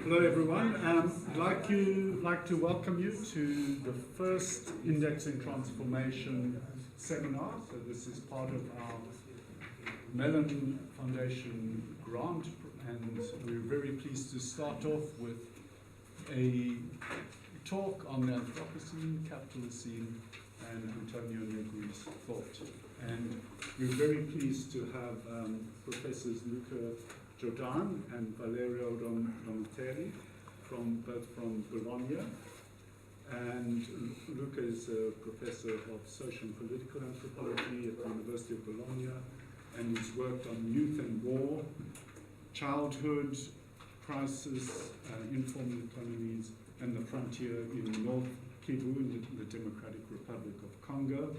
Hello everyone. I'd like to welcome you to the first Indexing Transformation seminar. So this is part of our Mellon Foundation grant, and we're very pleased to start off with a talk on the Anthropocene, Capitalocene, and Antonio Negri's thought. And we're very pleased to have Professors Luca Jordan and Valerio Romitelli both from Bologna. And Luca is a professor of social and political anthropology at the University of Bologna, and he's worked on youth and war, childhood crisis, informal economies, and the frontier in North Kivu in the Democratic Republic of Congo.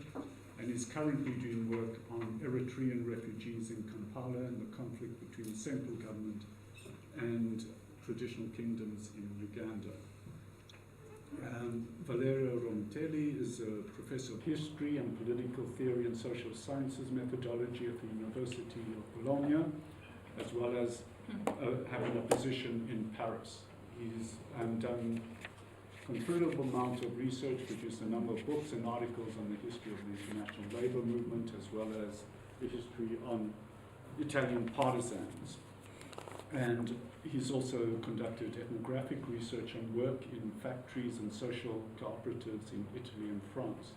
And is currently doing work on Eritrean refugees in Kampala and the conflict between the central government and traditional kingdoms in Uganda. Valerio Romitelli is a professor of history and political theory and social sciences methodology at the University of Bologna, as well as having a position in Paris. He's done considerable amount of research, produced a number of books and articles on the history of the international labor movement, as well as the history on Italian partisans. And he's also conducted ethnographic research and work in factories and social cooperatives in Italy and France.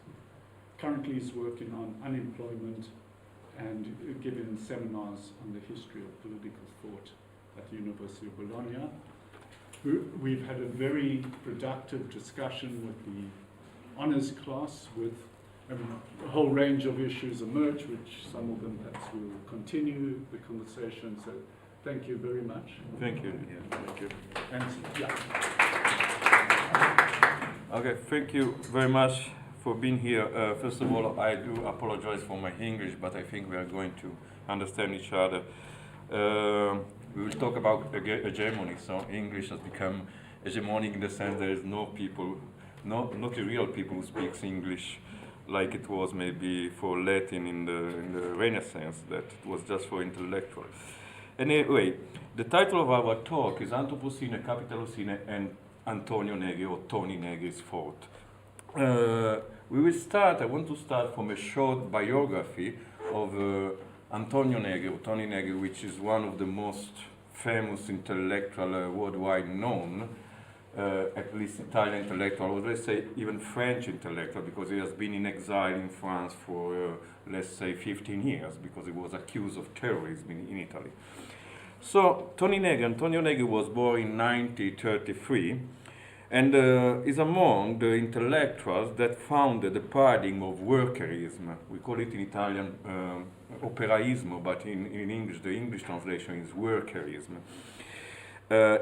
Currently he's working on unemployment and giving seminars on the history of political thought at the University of Bologna. We've had a very productive discussion with the honors class with a whole range of issues emerge, which some of them perhaps will continue the conversation. So thank you very much. Thank you. Yeah. Thank you. And yeah. Okay, thank you very much for being here. First of all, I do apologize for my English, but I think we are going to understand each other. We will talk about hegemony. So English has become hegemonic in the sense there is no people, not a real people who speaks English like it was maybe for Latin in the Renaissance, that it was just for intellectuals. Anyway, the title of our talk is Anthropocene, Capitalocene, and Antonio Negri, or Tony Negri's thought. I want to start from a short biography of Antonio Negri, or Tony Negri, which is one of the most famous intellectual worldwide known, at least Italian intellectual, or let's say even French intellectual, because he has been in exile in France for, let's say, 15 years, because he was accused of terrorism in Italy. So Antonio Negri was born in 1933, and is among the intellectuals that founded the paradigm of workerism. We call it in Italian operaismo, but in English, the English translation is workerism.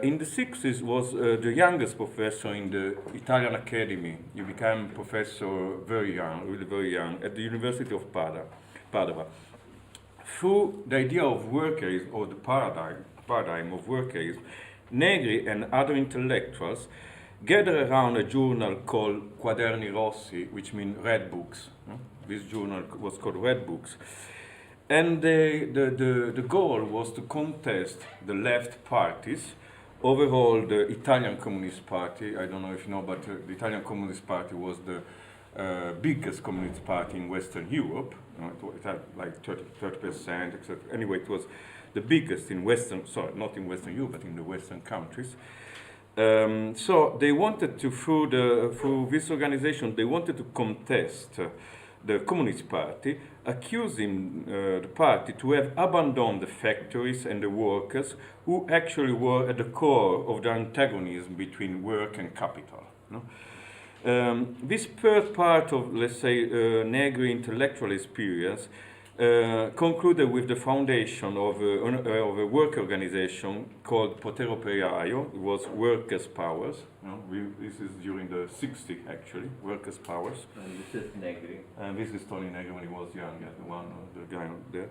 In the 60s was the youngest professor in the Italian Academy. He became professor very young, really very young, at the University of Padua. Through the idea of workerism, or the paradigm of workerism, Negri and other intellectuals gather around a journal called Quaderni Rossi, which means red books. This journal was called Red Books. And the goal was to contest the left parties, overall the Italian Communist Party. I don't know if you know, but the Italian Communist Party was the biggest communist party in Western Europe. It had like 30%, etc. Anyway, it was the biggest in not in Western Europe, but in the Western countries. So they wanted to, through this organization, they wanted to contest the Communist Party, accusing the party to have abandoned the factories and the workers who actually were at the core of the antagonism between work and capital. This third part of, let's say, Negri intellectual experience concluded with the foundation of a work organization called Potere Operaio. It was Workers' Powers. This is during the 60s, actually, Workers' Powers. And this is Negri. And this is Tony Negri when he was young, the guy there.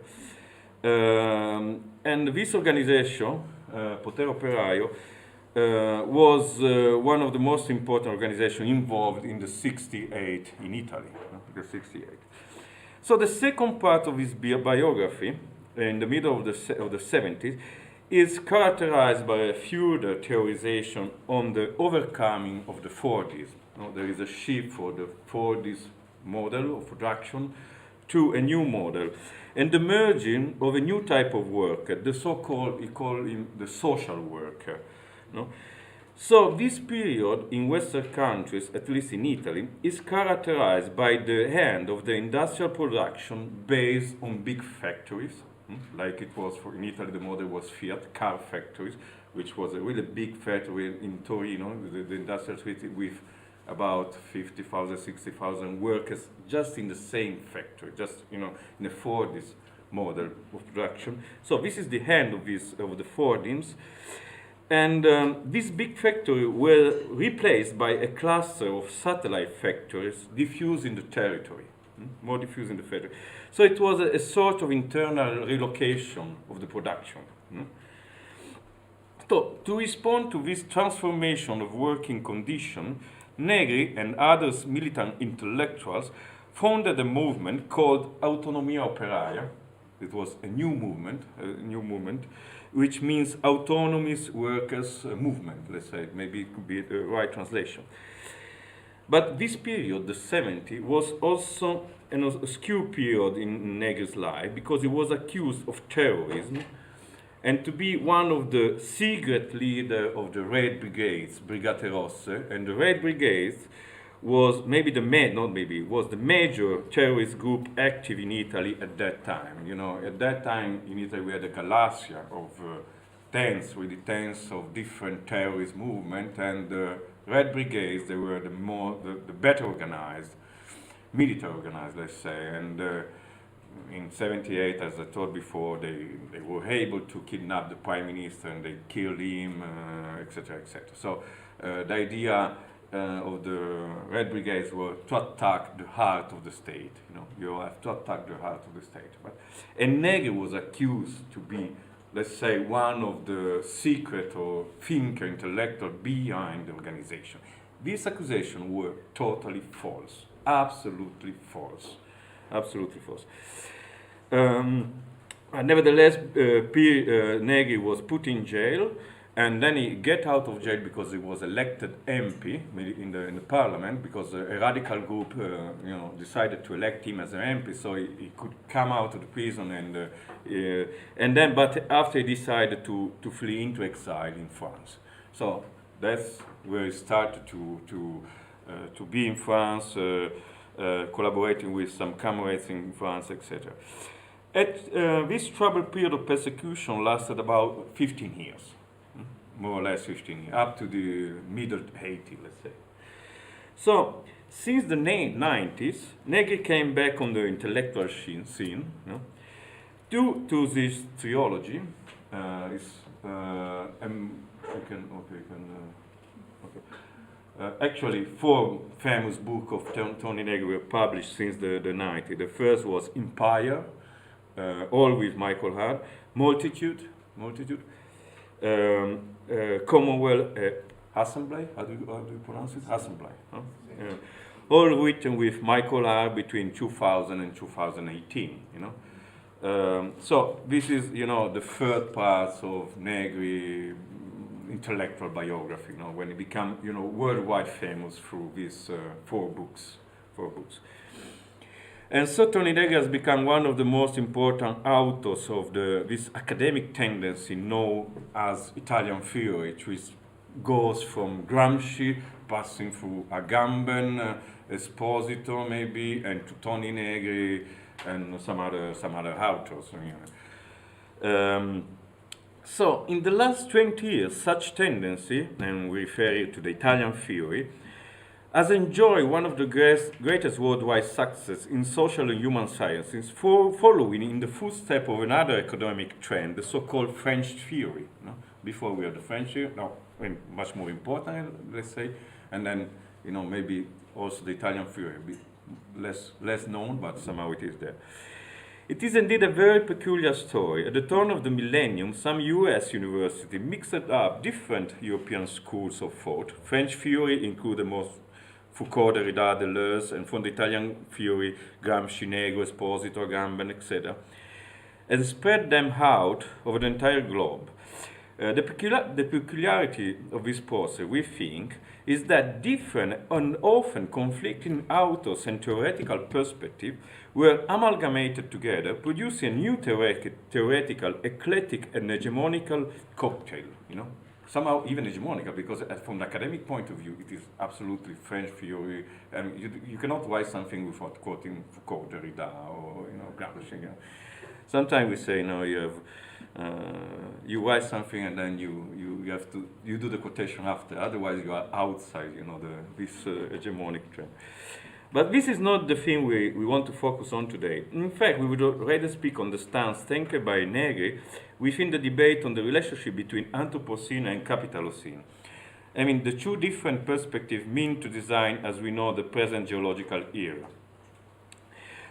And this organization, Potere Operaio, was one of the most important organizations involved in the 68 in Italy, the 68. So the second part of his biography, in the middle of the 70s, is characterized by a further theorization on the overcoming of the Fordism. There is a shift for the Fordist model of production to a new model, and the merging of a new type of worker, the so-called, we call him the social worker. So this period in Western countries, at least in Italy, is characterized by the end of the industrial production based on big factories, like it was in Italy. The model was Fiat car factories, which was a really big factory in Torino, the industrial city, with about 50,000, 60,000 workers just in the same factory, just in a Fordist model of production. So this is the end of the Fordisms. And these big factories were replaced by a cluster of satellite factories diffused in the territory, more diffused in the factory. So it was a sort of internal relocation of the production. So to respond to this transformation of working condition, Negri and other militant intellectuals founded a movement called Autonomia Operaia. It was a new movement, which means autonomous workers movement, let's say. Maybe it could be the right translation. But this period, the 70s, was also an obscure period in Negri's life because he was accused of terrorism and to be one of the secret leader of the Red Brigades, Brigate Rosse. And the Red Brigades was was the major terrorist group active in Italy at that time. At that time in Italy we had a galassia of tens of different terrorist movements, and the Red Brigades, they were the better organized, military organized, let's say. And in 78, as I told before, they were able to kidnap the prime minister and they killed him, etc., etc. So the idea of the Red Brigades were to attack the heart of the state. You have to attack the heart of the state. And Negri was accused to be, let's say, one of the secret or thinker, intellectual behind the organization. These accusations were totally false, absolutely false, absolutely false. Nevertheless, Negri was put in jail, and then he get out of jail because he was elected MP in the parliament, because a radical group decided to elect him as an MP, so he could come out of the prison, but after he decided to flee into exile in France. So that's where he started to be in France, collaborating with some comrades in France, etc. This troubled period of persecution lasted about 15 years. More or less 15 years, up to the middle 80s, let's say. So, since the 90s, Negri came back on the intellectual scene, due to this theology. Actually, 4 famous books of Tony Negri were published since the 90s. The first was Empire, all with Michael Hart, Multitude, Commonwealth Assembly, how do you pronounce it? Assembly. All written with Michael Hart between 2000 and 2018. So this is the third part of Negri intellectual biography. When he became worldwide famous through these 4 books. And so Tony Negri has become one of the most important authors of this academic tendency known as Italian theory, which goes from Gramsci, passing through Agamben, Esposito maybe, and to Tony Negri and some other authors. So in the last 20 years, such tendency, and we refer to the Italian theory, has enjoyed one of the greatest worldwide success in social and human sciences, following in the footsteps of another economic trend, the so-called French theory. Before we had the French theory, much more important, let's say, and then maybe also the Italian theory, a bit less known, but somehow it is there. It is indeed a very peculiar story. At the turn of the millennium, some US universities mixed up different European schools of thought. French theory included most Foucault, Derrida, Deleuze, and from the Italian theory, Gramsci, Negri, Esposito, Agamben, etc., and spread them out over the entire globe. The peculiarity of this process, we think, is that different and often conflicting authors and theoretical perspectives were amalgamated together, producing a new theoretical, eclectic, and hegemonical cocktail. Somehow even hegemonical, because from the academic point of view, it is absolutely French theory. You cannot write something without quoting Foucault, Derrida, or Gramsci. Sometimes we say, you write something and then you do the quotation after. Otherwise, you are outside, this hegemonic trend. But this is not the thing we want to focus on today. In fact, we would rather speak on the stance taken by Negri within the debate on the relationship between Anthropocene and Capitalocene. The two different perspectives mean to design, as we know, the present geological era.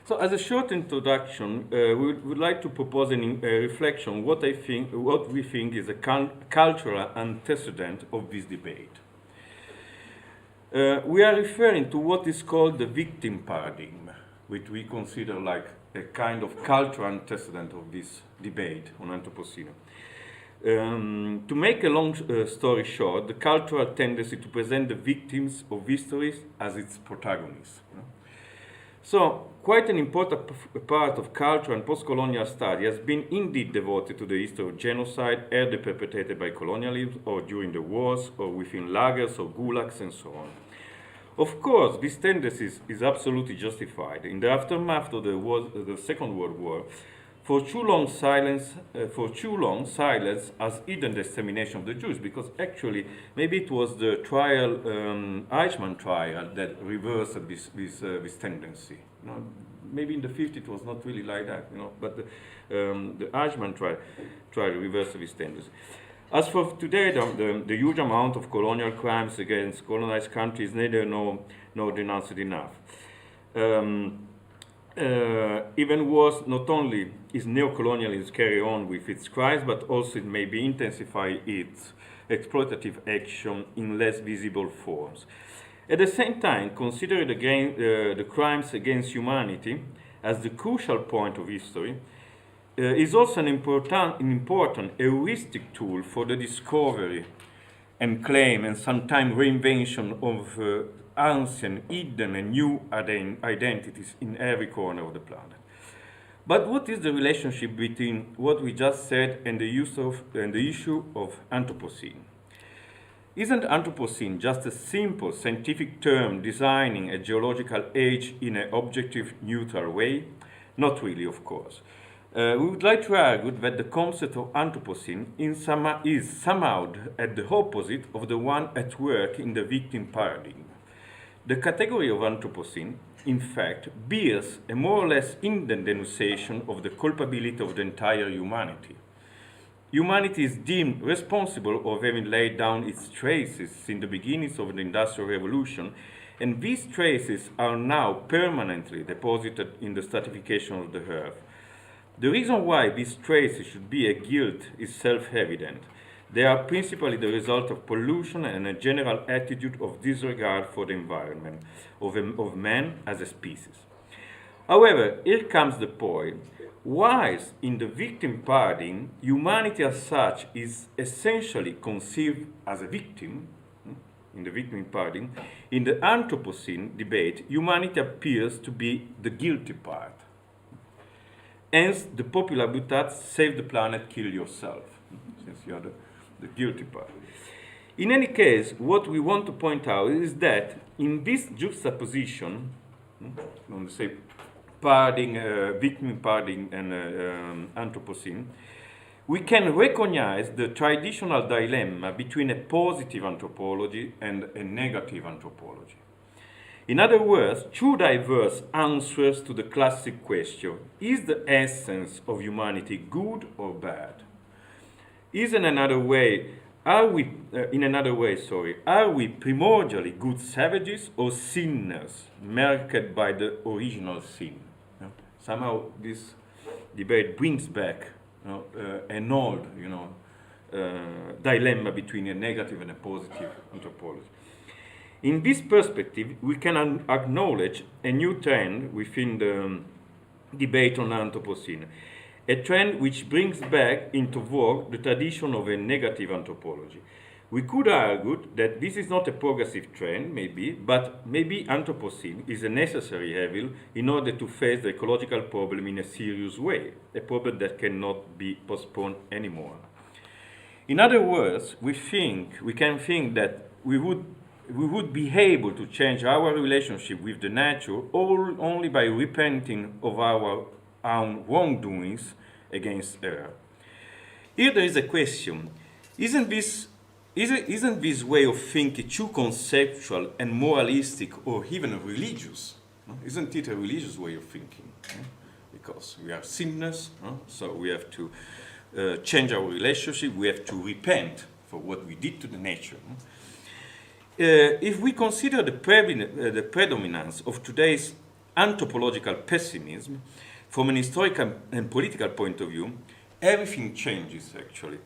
So, as a short introduction, we would like to propose a reflection on what we think is a cultural antecedent of this debate. We are referring to what is called the victim paradigm, which we consider like a kind of cultural antecedent of this debate on Anthropocene. To make a long story short, the cultural tendency to present the victims of histories as its protagonists. So, quite an important part of culture and post-colonial study has been indeed devoted to the history of genocide, either perpetrated by colonialism or during the wars or within lagers or gulags and so on. Of course, this tendency is absolutely justified. In the aftermath of the Second World War, for too long silence has hidden the extermination of the Jews, because actually maybe it was the trial, Eichmann trial, that reversed this tendency. Maybe in the 50s it was not really like that, but the Eichmann trial reversed this tendency. As for today, the huge amount of colonial crimes against colonized countries neither nor denounced enough. Even worse, not only is neocolonialism carry on with its crimes, but also it may be intensify its exploitative action in less visible forms. At the same time, consider the crimes against humanity as the crucial point of history is also an important heuristic tool for the discovery and claim and sometimes reinvention of ancient, hidden, and new identities in every corner of the planet. But what is the relationship between what we just said and the issue of Anthropocene? Isn't Anthropocene just a simple scientific term designing a geological age in an objective, neutral way? Not really, of course. We would like to argue that the concept of Anthropocene is somehow at the opposite of the one at work in the victim paradigm. The category of Anthropocene, in fact, bears a more or less hidden denunciation of the culpability of the entire humanity. Humanity is deemed responsible of having laid down its traces since the beginnings of the Industrial Revolution, and these traces are now permanently deposited in the stratification of the earth. The reason why these traces should be a guilt is self-evident. They are principally the result of pollution and a general attitude of disregard for the environment, of man as a species. However, here comes the point. Whilst in the victim paradigm, humanity as such is essentially conceived as a victim, in the victim paradigm, in the Anthropocene debate, humanity appears to be the guilty part. Hence, the popular butat, save the planet, kill yourself, since you are the guilty part. In any case, what we want to point out is that in this juxtaposition, on the same paradigm, victim paradigm and Anthropocene, we can recognize the traditional dilemma between a positive anthropology and a negative anthropology. In other words, two diverse answers to the classic question: is the essence of humanity good or bad? In another way, are we primordially good savages or sinners marked by the original sin? Somehow this debate brings back an old dilemma between a negative and a positive anthropology. In this perspective, we can acknowledge a new trend within the debate on Anthropocene, a trend which brings back into vogue the tradition of a negative anthropology. We could argue that this is not a progressive trend, maybe, but maybe Anthropocene is a necessary evil in order to face the ecological problem in a serious way, a problem that cannot be postponed anymore. In other words, we can think that we would be able to change our relationship with the nature only by repenting of our own wrongdoings against her. Here there is a question. Isn't this way of thinking too conceptual and moralistic or even religious? No? Isn't it a religious way of thinking? No? Because we are sinners, no? So we have to change our relationship, we have to repent for what we did to the nature. No? If we consider the predominance of today's anthropological pessimism from an historical and political point of view, everything changes actually.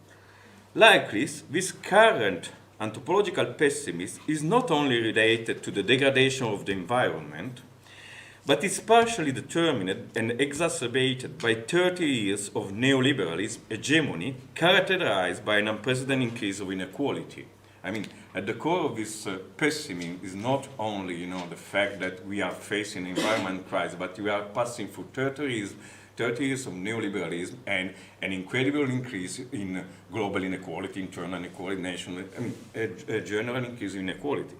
Likely, this current anthropological pessimism is not only related to the degradation of the environment, but is partially determined and exacerbated by 30 years of neoliberalism hegemony characterized by an unprecedented increase of inequality. I mean, at the core of this pessimism is not only, the fact that we are facing an environment crisis, but we are passing through 30 years of neoliberalism and an incredible increase in global inequality, internal inequality, national, a general increase in inequality.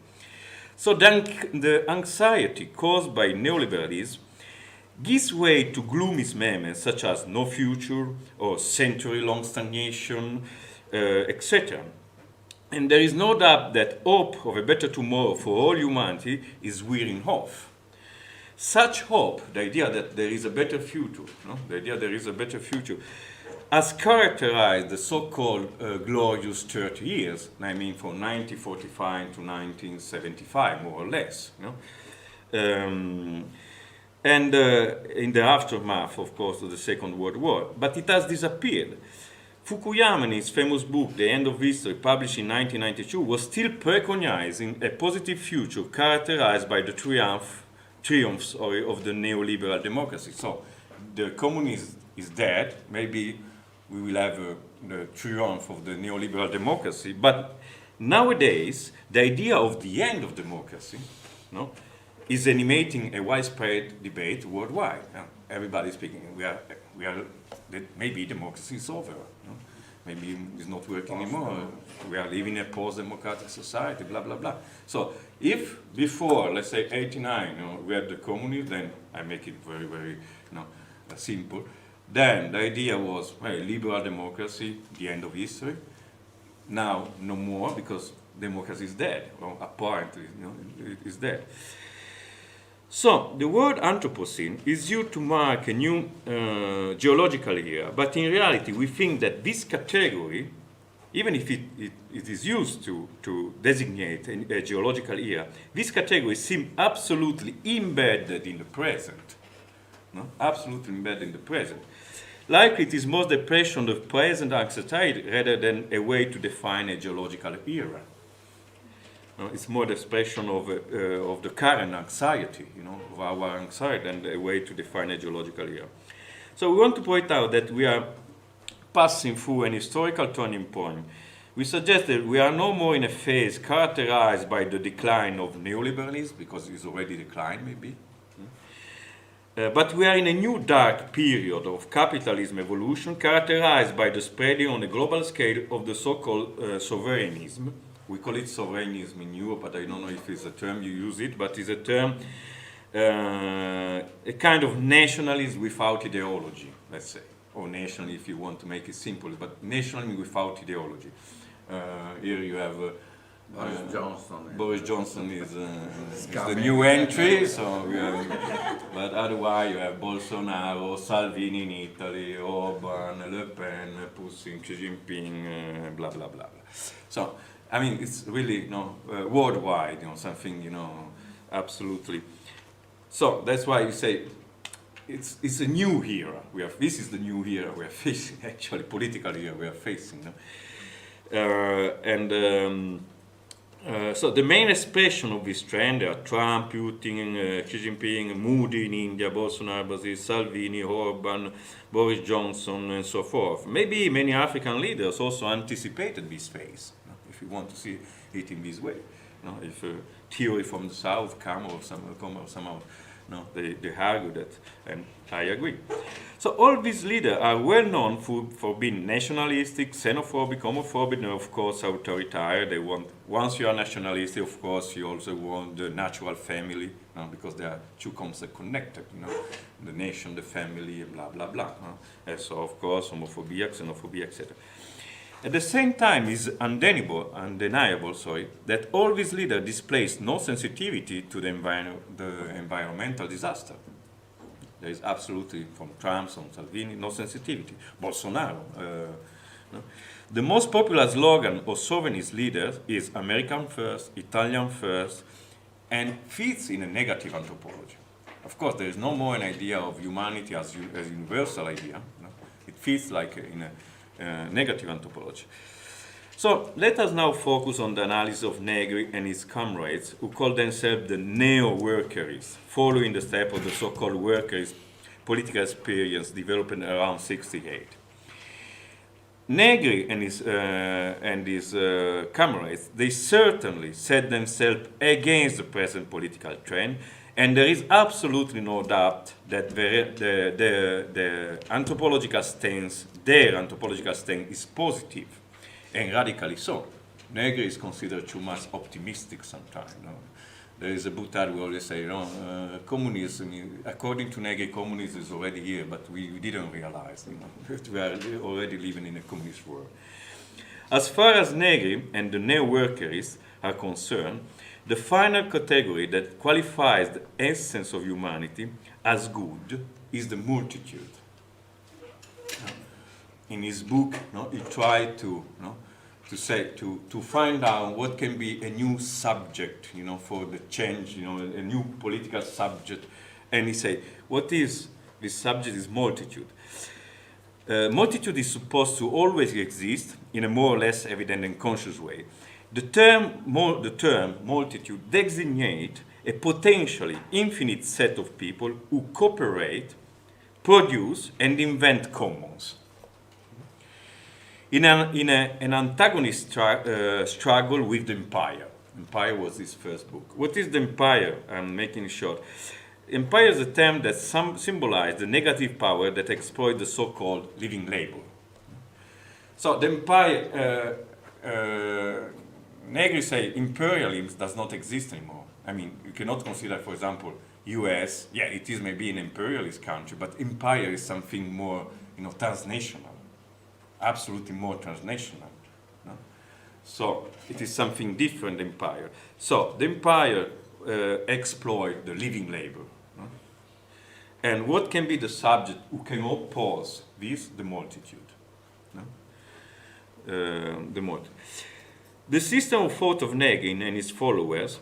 So then the anxiety caused by neoliberalism gives way to gloomy memes such as no future or century-long stagnation, etc. And there is no doubt that hope of a better tomorrow for all humanity is wearing off. Such hope, the idea that there is a better future, has characterized the so-called glorious 30 years, I mean from 1945 to 1975, more or less. And in the aftermath, of course, of the Second World War. But it has disappeared. Fukuyama, in his famous book, The End of History, published in 1992, was still preconizing a positive future characterized by the triumphs of the neoliberal democracy. So the communism is dead. Maybe we will have the triumph of the neoliberal democracy. But nowadays, the idea of the end of democracy is animating a widespread debate worldwide. Everybody is speaking. Maybe democracy is over. Maybe it's not working anymore. We are living in a post-democratic society, blah, blah, blah. So if before, let's say 89, we had the communism, then I make it very, very simple. Then the idea was, liberal democracy, the end of history. Now, no more, because democracy is dead, or apparently, it is dead. So, the word Anthropocene is used to mark a new geological era, but in reality we think that this category, even if it is used to designate a geological era, this category seems absolutely embedded in the present. Absolutely embedded in the present. Likely it is more the expression of present anxiety rather than a way to define a geological era. It's more the expression of the current anxiety, of our anxiety, and a way to define a geological era. So we want to point out that we are passing through an historical turning point. We suggest that we are no more in a phase characterized by the decline of neoliberalism, because it's already declined, maybe. But we are in a new dark period of capitalism evolution characterized by the spreading on a global scale of the so-called sovereignism. We call it sovereignism in Europe, but I don't know if it's a term you use it, but it's a term, a kind of nationalism without ideology, let's say. Or national if you want to make it simple, but nationalism without ideology. Here you have Boris Johnson. Boris Johnson is the new entry, so we have, but otherwise you have Bolsonaro, Salvini in Italy, Orban, Le Pen, Putin, Xi Jinping, blah, blah, blah. So, I mean, it's really, worldwide, something, absolutely. So that's why you say it's a new era. This is the new era we are facing, actually, political era we are facing. So the main expression of this trend are Trump, Putin, Xi Jinping, Modi in India, Bolsonaro, Brazil, Salvini, Orban, Boris Johnson, and so forth. Maybe many African leaders also anticipated this phase, if you want to see it in this way. If a theory from the South come or somehow, they argue that, and I agree. So all these leaders are well known for being nationalistic, xenophobic, homophobic, and of course authoritarian. They want, once you are nationalistic, of course you also want the natural family, because there are two concepts connected, the nation, the family, blah blah blah. And so of course homophobia, xenophobia, etc. At the same time, it's undeniable, that all these leaders displays no sensitivity to the environmental disaster. There is absolutely, from Trump, from Salvini, no sensitivity. Bolsonaro. No. The most popular slogan of sovereignist leaders is American first, Italian first, and fits in a negative anthropology. Of course, there is no more an idea of humanity as a universal idea. It fits like in a negative anthropology. So let us now focus on the analysis of Negri and his comrades, who call themselves the neo-workerists, following the step of the so-called workers' political experience developed around '68. Negri and his comrades, they certainly set themselves against the present political trend, and there is absolutely no doubt that their anthropological stance is positive, and radically so. Negri is considered too much optimistic sometimes. There is a boutade we always say, communism, according to Negri, communism is already here, but we didn't realize that we are already living in a communist world. As far as Negri and the neo-workerists are concerned, the final category that qualifies the essence of humanity as good is the multitude. In his book, he tried to find out what can be a new subject, for the change, a new political subject, and he said, what is this subject? Is multitude. Multitude is supposed to always exist in a more or less evident and conscious way. The term multitude designates a potentially infinite set of people who cooperate, produce, and invent commons. In an antagonist struggle with the empire. Empire was his first book. What is the empire? I'm making it short. Empire is a term that symbolizes the negative power that exploits the so-called living labor. So the empire, Negri say imperialism does not exist anymore. I mean, you cannot consider, for example, US, it is maybe an imperialist country, but empire is something more, transnational. Absolutely more transnational. No? So it is something different, empire. So the empire exploit the living labor. No? And what can be the subject who can oppose this? The multitude. No? The multitude. The system of thought of Negri and his followers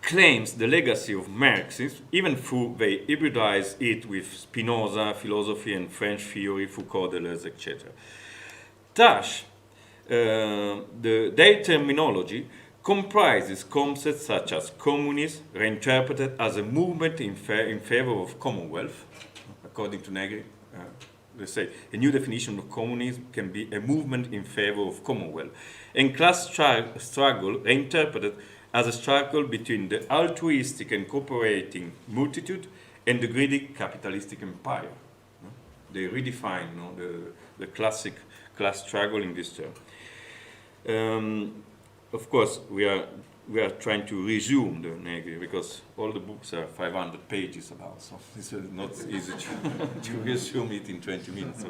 claims the legacy of Marxism, even though they hybridize it with Spinoza, philosophy, and French theory, Foucault, Deleuze, etc. Thus, their terminology comprises concepts such as communism, reinterpreted as a movement in favor of commonwealth. According to Negri, they say a new definition of communism can be a movement in favor of commonwealth. And class struggle, reinterpreted as a struggle between the altruistic and cooperating multitude and the greedy capitalistic empire. They redefine the classic class struggle in this term. Of course, we are trying to resume the Negri because all the books are 500 pages about, so it's not easy to resume it in 20 minutes.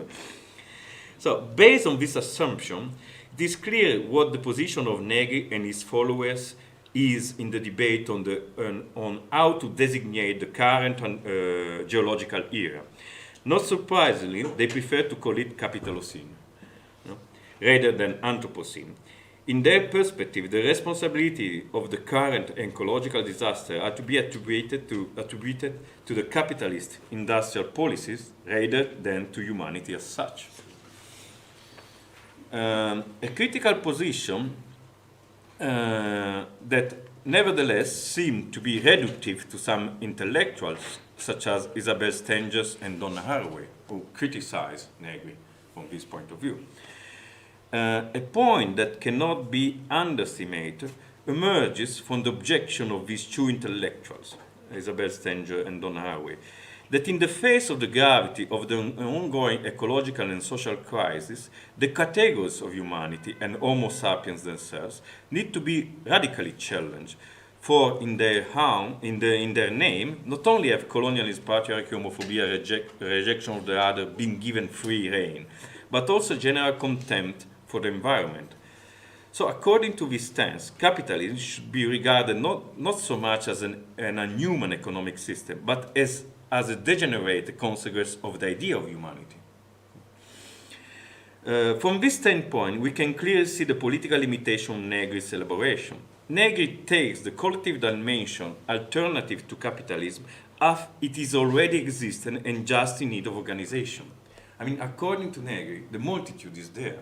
So, based on this assumption, it is clear what the position of Negri and his followers is in the debate on how to designate the current geological era. Not surprisingly, they prefer to call it Capitalocene, rather than Anthropocene. In their perspective, the responsibility of the current ecological disaster are to be attributed to the capitalist industrial policies rather than to humanity as such. A critical position that nevertheless seem to be reductive to some intellectuals, such as Isabel Stengers and Donna Haraway, who criticize Negri from this point of view. A point that cannot be underestimated emerges from the objection of these two intellectuals, Isabel Stenger and Donna Haraway, that in the face of the gravity of the ongoing ecological and social crisis, the categories of humanity and Homo sapiens themselves need to be radically challenged, for in their name, not only have colonialism, patriarchy, homophobia, rejection of the other been given free rein, but also general contempt for the environment. So according to this stance, capitalism should be regarded not so much as an unhuman economic system, but as a degenerate consequence of the idea of humanity. From this standpoint, we can clearly see the political limitation of Negri's elaboration. Negri takes the collective dimension alternative to capitalism as it is already existent and just in need of organization. I mean, according to Negri, the multitude is there.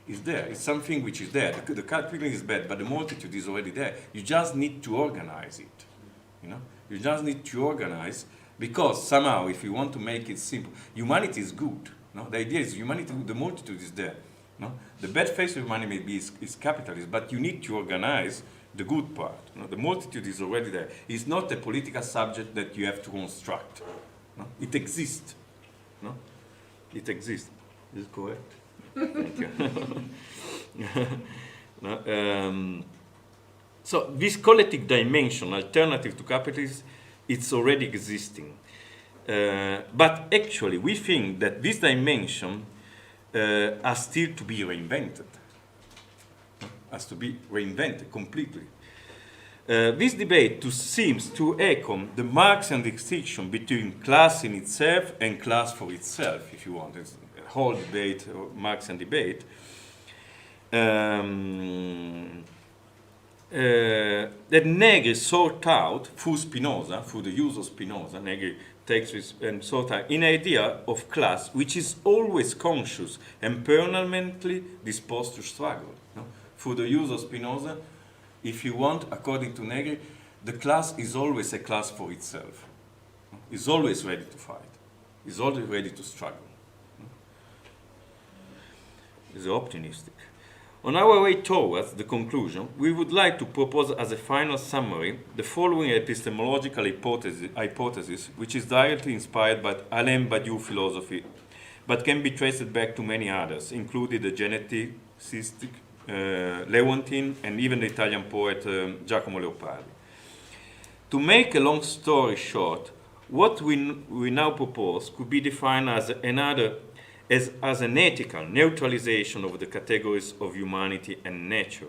It's something which is there. The capitalism is bad, but the multitude is already there. You just need to organize it. You just need to organize. Because somehow, if you want to make it simple, humanity is good. No? The idea is humanity, the multitude is there. No? The bad face of humanity maybe is capitalism, but you need to organize the good part. No? The multitude is already there. It's not a political subject that you have to construct. No? It exists. No? It exists. Is it correct? Thank you. No, so this collective dimension, alternative to capitalism, it's already existing. But actually, we think that this dimension has still to be reinvented. Has to be reinvented completely. This debate seems to echo the Marxian distinction between class in itself and class for itself, if you want. It's a whole debate, Marxian debate. That Negri sought out through Spinoza, through the use of Spinoza, Negri takes this and sought out an idea of class which is always conscious and permanently disposed to struggle. No? Through the use of Spinoza, if you want, according to Negri, the class is always a class for itself. It's always ready to fight. It's always ready to struggle. It's optimistic. On our way towards the conclusion, we would like to propose as a final summary the following epistemological hypothesis, which is directly inspired by Alain Badiou's philosophy, but can be traced back to many others, including the geneticist Lewontin and even the Italian poet Giacomo Leopardi. To make a long story short, what we now propose could be defined as an ethical neutralization of the categories of humanity and nature.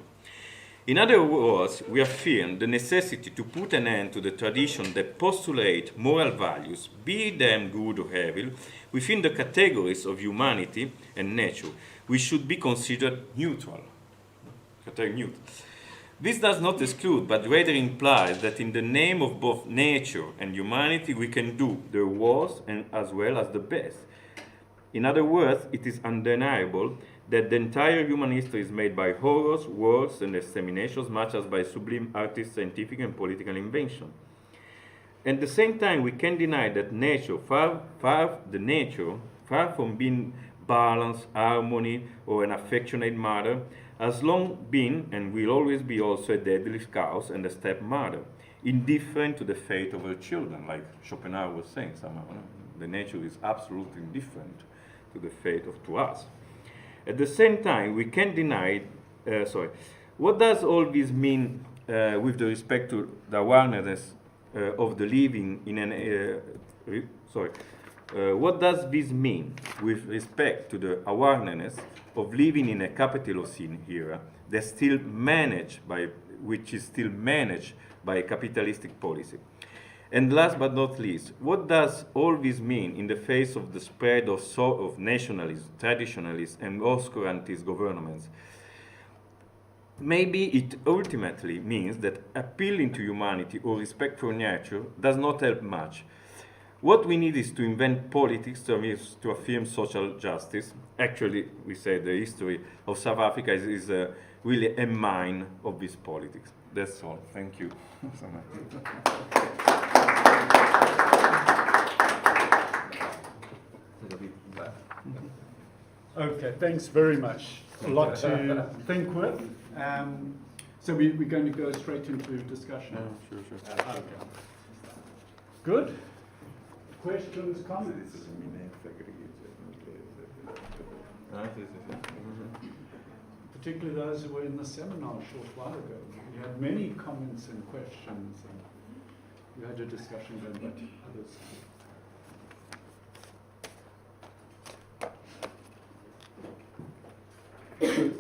In other words, we affirm the necessity to put an end to the tradition that postulate moral values, be them good or evil, within the categories of humanity and nature, which should be considered neutral. This does not exclude, but rather implies that in the name of both nature and humanity, we can do the worst and as well as the best. In other words, it is undeniable that the entire human history is made by horrors, wars, and exterminations, much as by sublime artistic, scientific, and political invention. At the same time, we can deny that nature, far from being balance, harmony, or an affectionate mother, has long been and will always be also a deadly cause and a stepmother, indifferent to the fate of her children, like Schopenhauer was saying somehow. The nature is absolutely indifferent to the fate to us. At the same time, we can't deny, what does all this mean with respect to the awareness of the living in an, what does this mean with respect to the awareness of living in a capitalocene era which is still managed by a capitalistic policy? And last but not least, what does all this mean in the face of the spread of nationalist, traditionalist, and oscurantist governments? Maybe it ultimately means that appealing to humanity or respect for nature does not help much. What we need is to invent politics to affirm social justice. Actually, we say the history of South Africa is really a mine of this politics. That's all. Thank you so much. Okay, thanks very much. A lot to think with. So we're going to go straight into discussion. Sure. Okay. Good. Questions, comments? Particularly those who were in the seminar a short while ago. We had many comments and questions, and we had a discussion then, but others.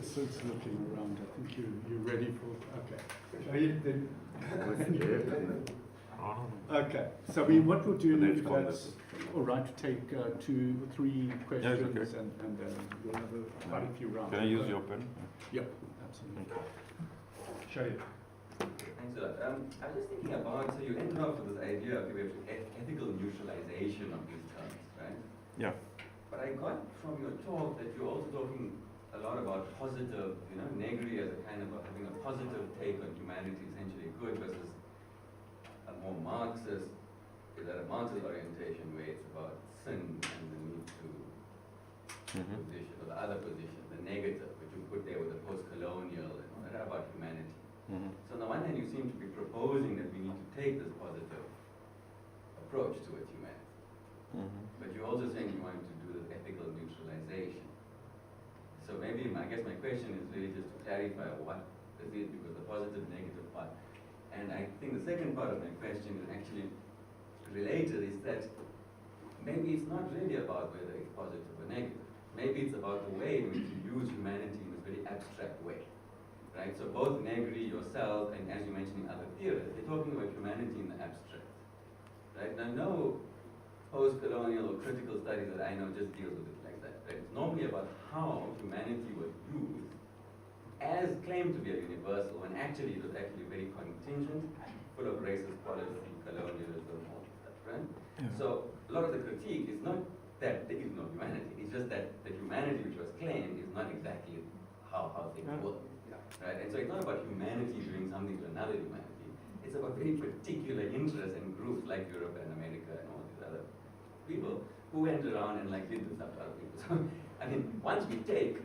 Sits looking around. I think you're ready for. Okay. Are you then? Okay. So what we'll do if that's all right to take 2 or 3 questions, okay. and then we'll have quite a few rounds. Can I use your pen? Yep, absolutely. Show you. Thanks a lot. I was just thinking about, so you ended off with this idea of ethical neutralization of these terms, right? Yeah. But I got from your talk that you're also talking a lot about positive, Negri as a kind of having a positive take on humanity, essentially good versus a more Marxist, is that a Marxist orientation where it's about sin and the need to position, or the other position, the negative, which you put there with the post-colonial and all that about humanity. So on the one hand, you seem to be proposing that we need to take this positive approach towards humanity. But you're also saying you want to do this ethical neutralization. So maybe, I guess my question is really just to clarify what is it, because the positive, negative part. And I think the second part of my question is actually related, is that maybe it's not really about whether it's positive or negative. Maybe it's about the way in which you use humanity in this very abstract way. Right? So both Negri, yourself, and as you mentioned in other theorists, they're talking about humanity in the abstract. Right? Now, no post-colonial or critical studies that I know just deals with it like that. Right? It's normally about how humanity was used as claimed to be a universal, when actually it was actually very contingent, full of racist policy, colonialism, all that stuff, right? Yeah. So a lot of the critique is not that there is no humanity, it's just that the humanity which was claimed is not exactly how things work. Right? And so it's not about humanity doing something to another humanity. It's about very particular interests and groups like Europe and America and all these other people who went around and did this stuff to other people. So, I mean, once we take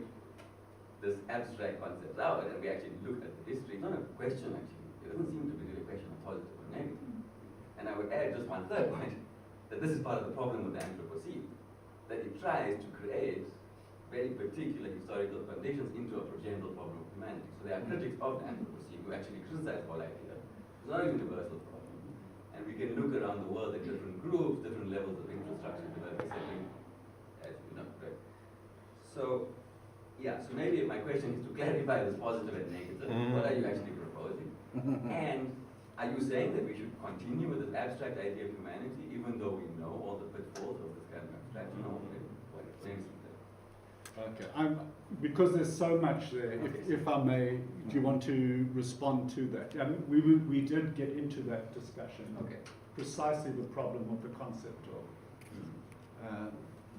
this abstract concepts out and we actually look at the history, it's not a question actually. It doesn't seem to be really a question of positive or negative. And I would add just one third point, that this is part of the problem with the Anthropocene, that it tries to create very particular historical conditions into a progenital problem of humanity. So there are critics of the Anthropocene who actually criticize the whole idea. It's not a universal problem. And we can look around the world at different groups, different levels of infrastructure developing, as you know, right? So, yeah, so maybe my question is to clarify this positive and negative. What are you actually proposing? And are you saying that we should continue with this abstract idea of humanity, even though we know all the pitfalls of this kind of abstraction? What explains it? Okay, because there's so much there, if I may, do you want to respond to that? We did get into that discussion. Okay. Precisely the problem of the concept of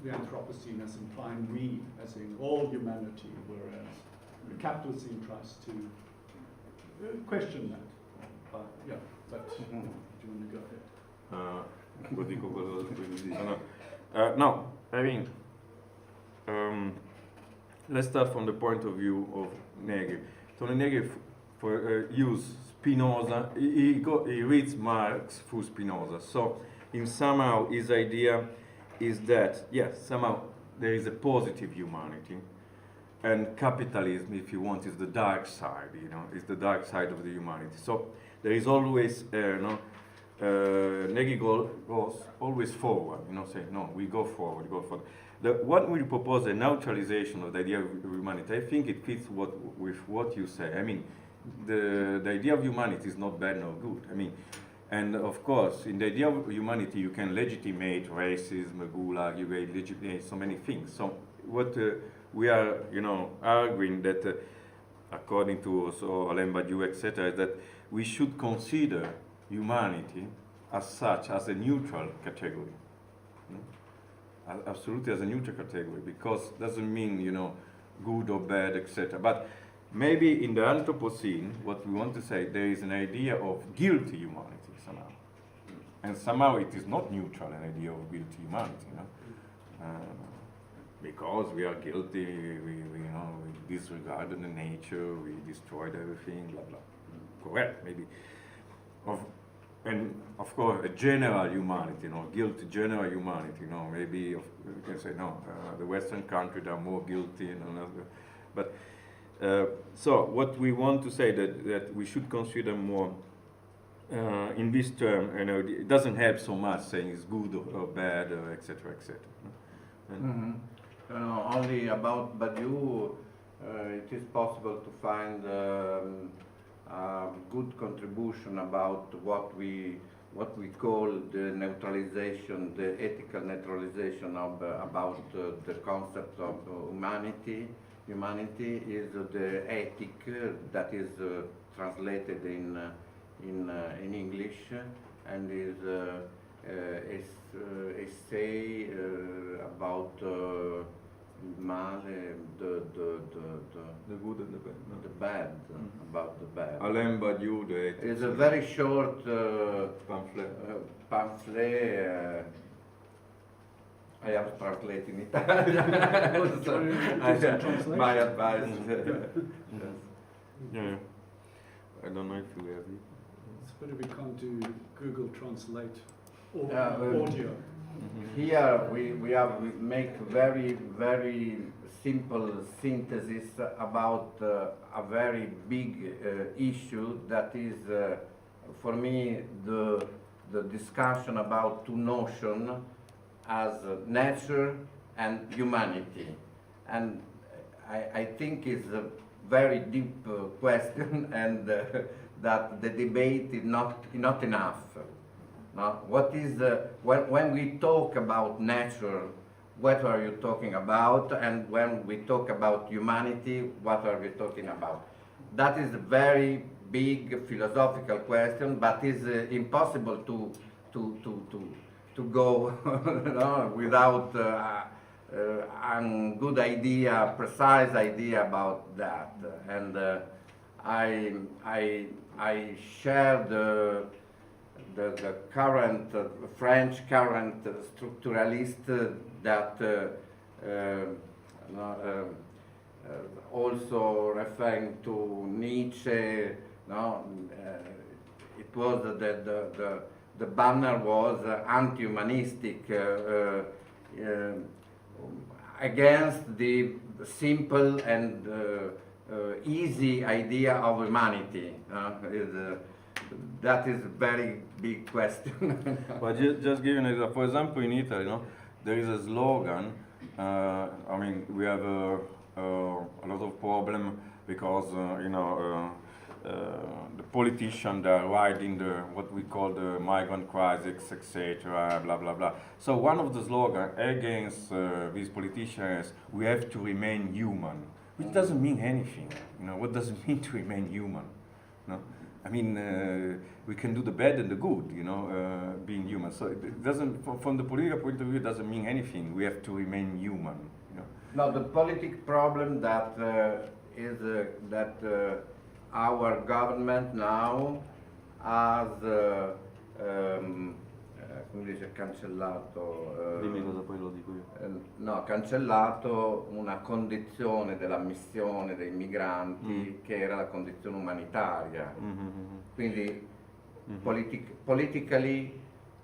the Anthropocene as implying we, as in all humanity, whereas the Capitalocene tries to question that. But do you want to go ahead? No, I mean, let's start from the point of view of Negri. So Negri use Spinoza, he reads Marx through Spinoza. So in somehow his idea is that, yes, somehow there is a positive humanity, and capitalism, if you want, is the dark side, is the dark side of the humanity. So there is always, Negri goes always forward, saying, no, we go forward. What we propose, a neutralization of the idea of humanity, I think it fits with what you say. I mean, the idea of humanity is not bad nor good. I mean, and of course, in the idea of humanity, you can legitimate racism, gulag, you can legitimate so many things. So what we are, arguing that, according to also Alain Badiou, etc., is that we should consider humanity as such, as a neutral category. Absolutely as a neutral category, because it doesn't mean, good or bad, etc. But maybe in the Anthropocene, what we want to say, there is an idea of guilty humanity somehow. And somehow it is not neutral, an idea of guilty humanity, you know? Because we are guilty, we disregarded the nature, we destroyed everything, blah, blah. Correct, maybe. And of course, a general humanity, guilty general humanity, maybe we can say, no, the Western countries are more guilty, but so what we want to say that we should consider more in this term, it doesn't help so much saying it's good or bad, etc., etc. Only about Badiou, it is possible to find good contribution about what we call the neutralization, the ethical neutralization of about the concept of humanity. Humanity is the ethic that is translated in English and is essay about male, the good and the bad. No? the bad, about the bad. Alain Badiou, It's a very short pamphlet. pamphlet. I have translated in Italian. My advice. Yeah. I don't know if you have it. It's better we can't do Google Translate or Yeah, audio. Here we make very simple synthesis about a very big issue that is for me the discussion about two notions as nature and humanity, and I think it's a very deep question and that the debate is not enough. Now, what is when we talk about nature, what are you talking about? And when we talk about humanity, what are we talking about? That is a very big philosophical question, but is impossible to go without a good idea, precise idea about that. And I share the current French current structuralist that also referring to Nietzsche. It was the banner was anti-humanistic against the simple and easy idea of humanity. That is a very big question. But just giving an example, for example, in Italy, there is a slogan. I mean, we have a lot of problem because the politicians are riding what we call the migrant crisis, etc. Blah blah blah. So one of the slogans against these politicians is we have to remain human, which doesn't mean anything. What does it mean to remain human? No? I mean, we can do the bad and the good, being human. So it doesn't, from the political point of view, it doesn't mean anything. We have to remain human. No, the political problem that is that our government now has come dice, cancellato. Dimmi cosa poi lo dico io. No, cancellato una condizione dell'ammissione dei migranti che era la condizione umanitaria. Quindi politically.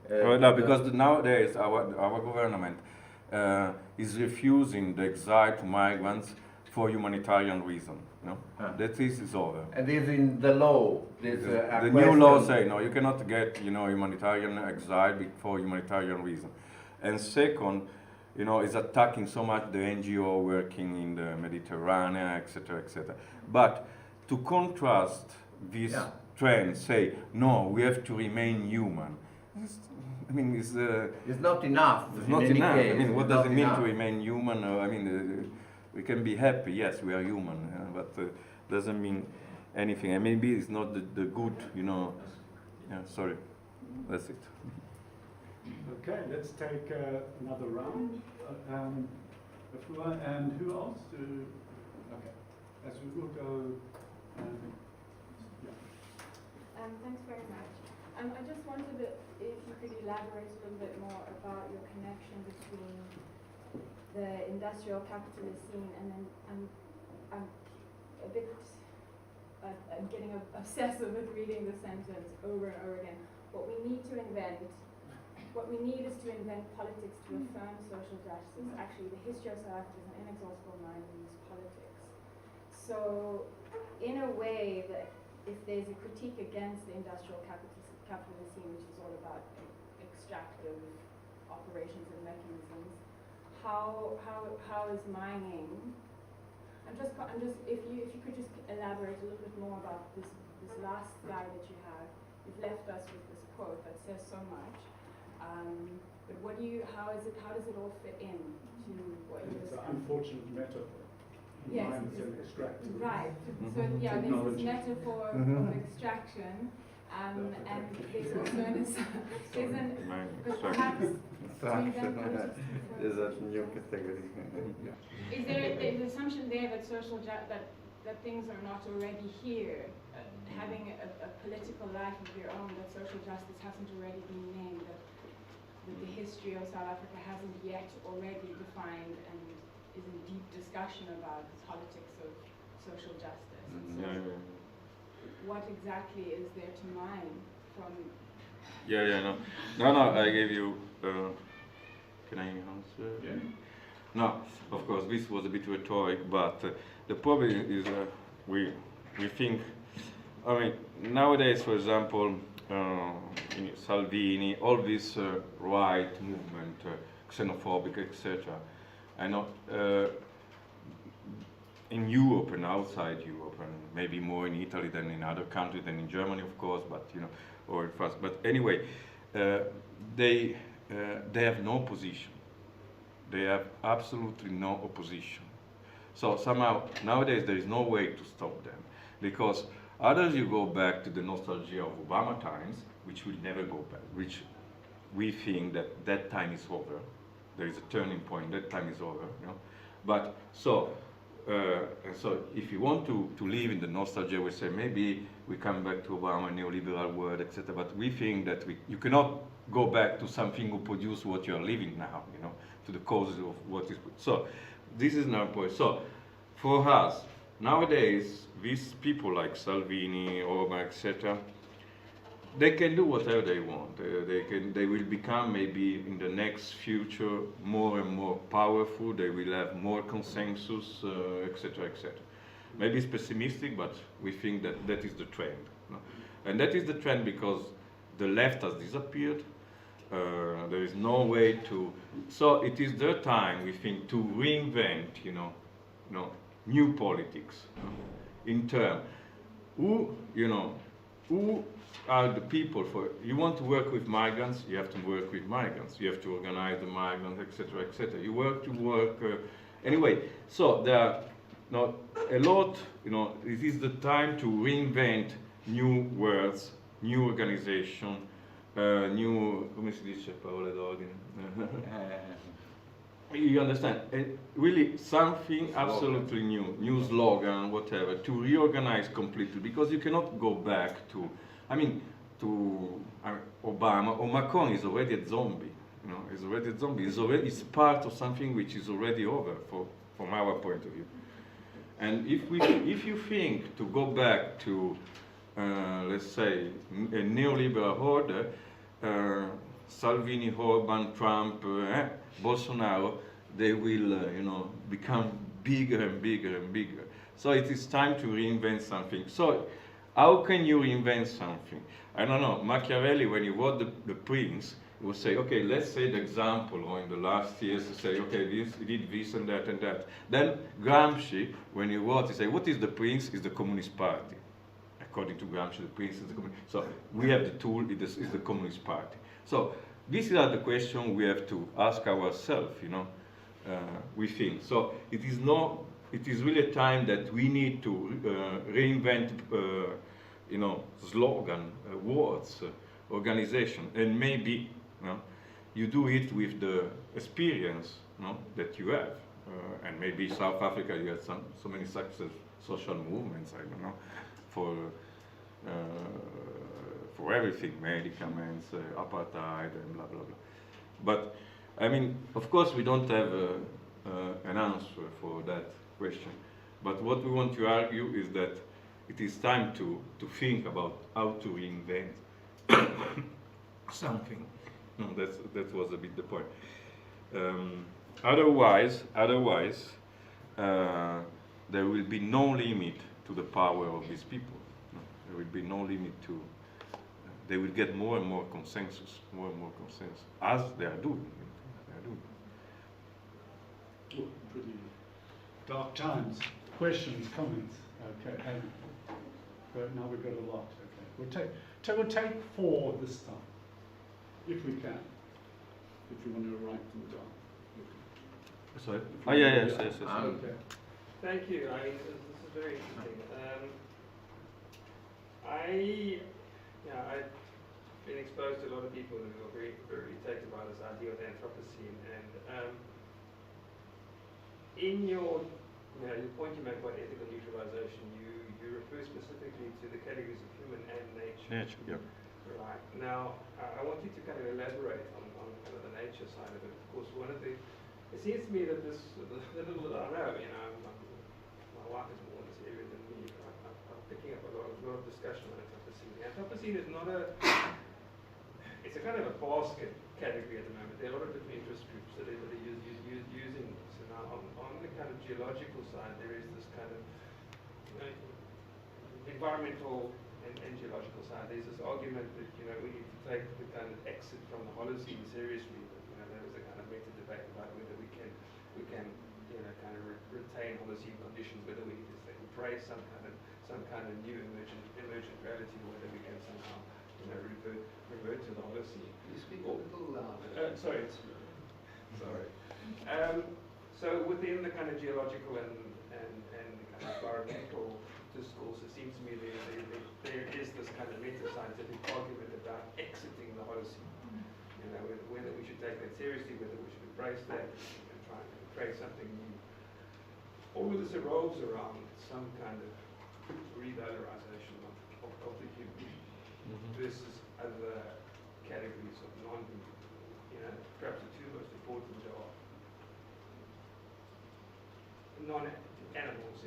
No, because nowadays our government is refusing the exile to migrants for humanitarian reason. That is over. And is in the law. The new law say no, you cannot get humanitarian exile for humanitarian reason. And second, is attacking so much the NGO working in the Mediterranean, etc., etc. But to contrast this trend, say no, we have to remain human. It's not enough. It's not enough. Case, I mean, what does it mean to remain human? We can be happy, yes, we are human, but doesn't mean anything. And maybe it's not the good, Yeah, sorry, that's it. Okay, let's take another round. And who else? Okay. as we will go, Thanks very much. I just wanted to, if you could elaborate a little bit more about your connection between the industrial capitalist scene and then I'm a bit I'm getting obsessive with reading the sentence over and over again. What we need is to invent politics to affirm social justice. Actually, the history of South Africa is an inexhaustible mine of these politics. So, in a way, that if there's a critique against the industrial capitalist scene, which is all about extractive operations and mechanisms, how is mining? I'm just if you could just elaborate a little bit more about this last slide that you have. You've left us with this quote that says so much. But how does it all fit in to what you were it's an saying? unfortunate metaphor. Yes, Mines and extractive. right. So yeah, there's this Technology. metaphor of extraction, and there's also but perhaps to invent politics to Is a new category. Is there the assumption there that that things are not already here, having a political life of your own, that social justice hasn't already been named, that the history of South Africa hasn't yet already defined and is in deep discussion about the politics of social justice. And so what exactly is there to mine from? No, I gave you, can I answer? Yeah. No, of course, this was a bit rhetoric, but the problem is we think, I mean, nowadays, for example, Salvini, all this right movement, xenophobic, etc. I know in Europe and outside Europe, and maybe more in Italy than in other countries, than in Germany, of course, but or in France. But anyway, they have no position. They have absolutely no opposition. So somehow nowadays there is no way to stop them, because either you go back to the nostalgia of Obama times, which will never go back, which we think that time is over. There is a turning point. That time is over. But so if you want to live in the nostalgia, we say maybe we come back to Obama, neoliberal world, etc. But we think that you cannot go back to something who produce what you are living now. To the causes of what is. So this is our point. So for us nowadays, these people like Salvini, Orban, etc. They can do whatever they want. They will become maybe in the next future more and more powerful. They will have more consensus, etc., etc. Maybe it's pessimistic, but we think that is the trend. And that is the trend because the left has disappeared. There is no way to. So it is their time, we think, to reinvent, new politics. In terms, who are the people for? You want to work with migrants, you have to work with migrants. You have to organize the migrants, etc., etc. You work to work. Anyway, so there are a lot. It is the time to reinvent new words, new organization. New, come si dice parole d'ordine? You understand? Really something absolutely new slogan, whatever, to reorganize completely, because you cannot go back to, Obama or Macron is already a zombie. Is already a zombie. It's part of something which is already over from our point of view. And if you think to go back to, let's say, a neoliberal order. Salvini, Orban, Trump, Bolsonaro, they will, become bigger and bigger and bigger. So it is time to reinvent something. So how can you reinvent something? I don't know. Machiavelli, when he wrote The Prince, he would say, okay, let's say the example, or in the last years, to say, okay, he did this and that and that. Then Gramsci, when he wrote, he said, what is the Prince? It's the Communist Party. According to Gramsci, the Prince is the Communist. So we have the tool, it is the Communist Party. So these are the questions we have to ask ourselves, we think. So it is really a time that we need to reinvent, slogan, words, organization, and maybe you do it with the experience that you have. And maybe South Africa, you had so many social movements, I don't know, for everything, medicaments, apartheid, and blah blah blah. But I mean, of course, we don't have an answer for that question. But what we want to argue is that it is time to think about how to reinvent something. No, that was a bit the point. Otherwise, there will be no limit to the power of these people. No, there will be no limit to. They will get more and more consensus, as they are doing. Oh, pretty dark times. Questions, comments? Okay, Andy. But now we've got a lot. Okay, we'll take 4 this time, if we can. If you want to write them down. Sorry. Oh yeah, yes. Okay. Thank you. This is very interesting. I've been exposed to a lot of people who are very, very taken by this idea of Anthropocene, and in your point you make about ethical neutralization, you refer specifically to the categories of human and nature. Nature, yeah. Right. Now, I want you to kind of elaborate on kind of the nature side of it. Of course, it seems to me that the little that I know, my wife is more in this area than me, but I'm picking up a lot of discussion on Anthropocene. Anthropocene is not it's a kind of a basket category at the moment. There are a lot of different interest groups that are using this. And now on the kind of geological side, there is this kind of environmental and geological side. There's this argument that we need to take the kind of exit from the Holocene seriously. But, there is a kind of meta debate about whether we can kind of retain Holocene conditions, whether we need to embrace some kind of new emergent reality, or whether we can somehow revert to the Holocene. You speak a little louder. Sorry. So within the kind of geological and kind of environmental discourse, it seems to me there is this kind of meta-scientific argument about exiting the Holocene. Whether we should take that seriously, whether we should embrace that and try and create something new. All of this revolves around some kind of revalorization of the human versus other categories of perhaps the 2 most important are non-animals,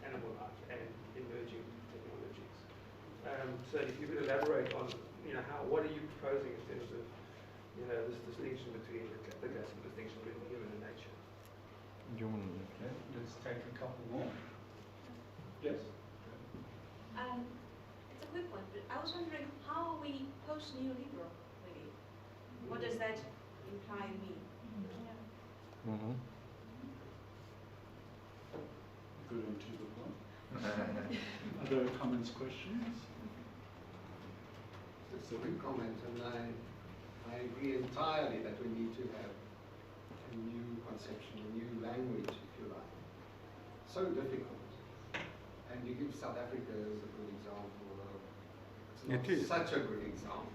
animal life and emerging technologies. So if you could elaborate on, what are you proposing in terms of, this distinction between the classical distinction between human and nature? Okay, let's take a couple more. Yes? It's a quick one, but I was wondering, how are we post-neoliberal, really? What does that imply and mean? Good on to the point. Other comments, questions? Just a quick comment, and I agree entirely that we need to have a new conception, a new language, if you like. So difficult. And you give South Africa as a good example. It's not such a good example.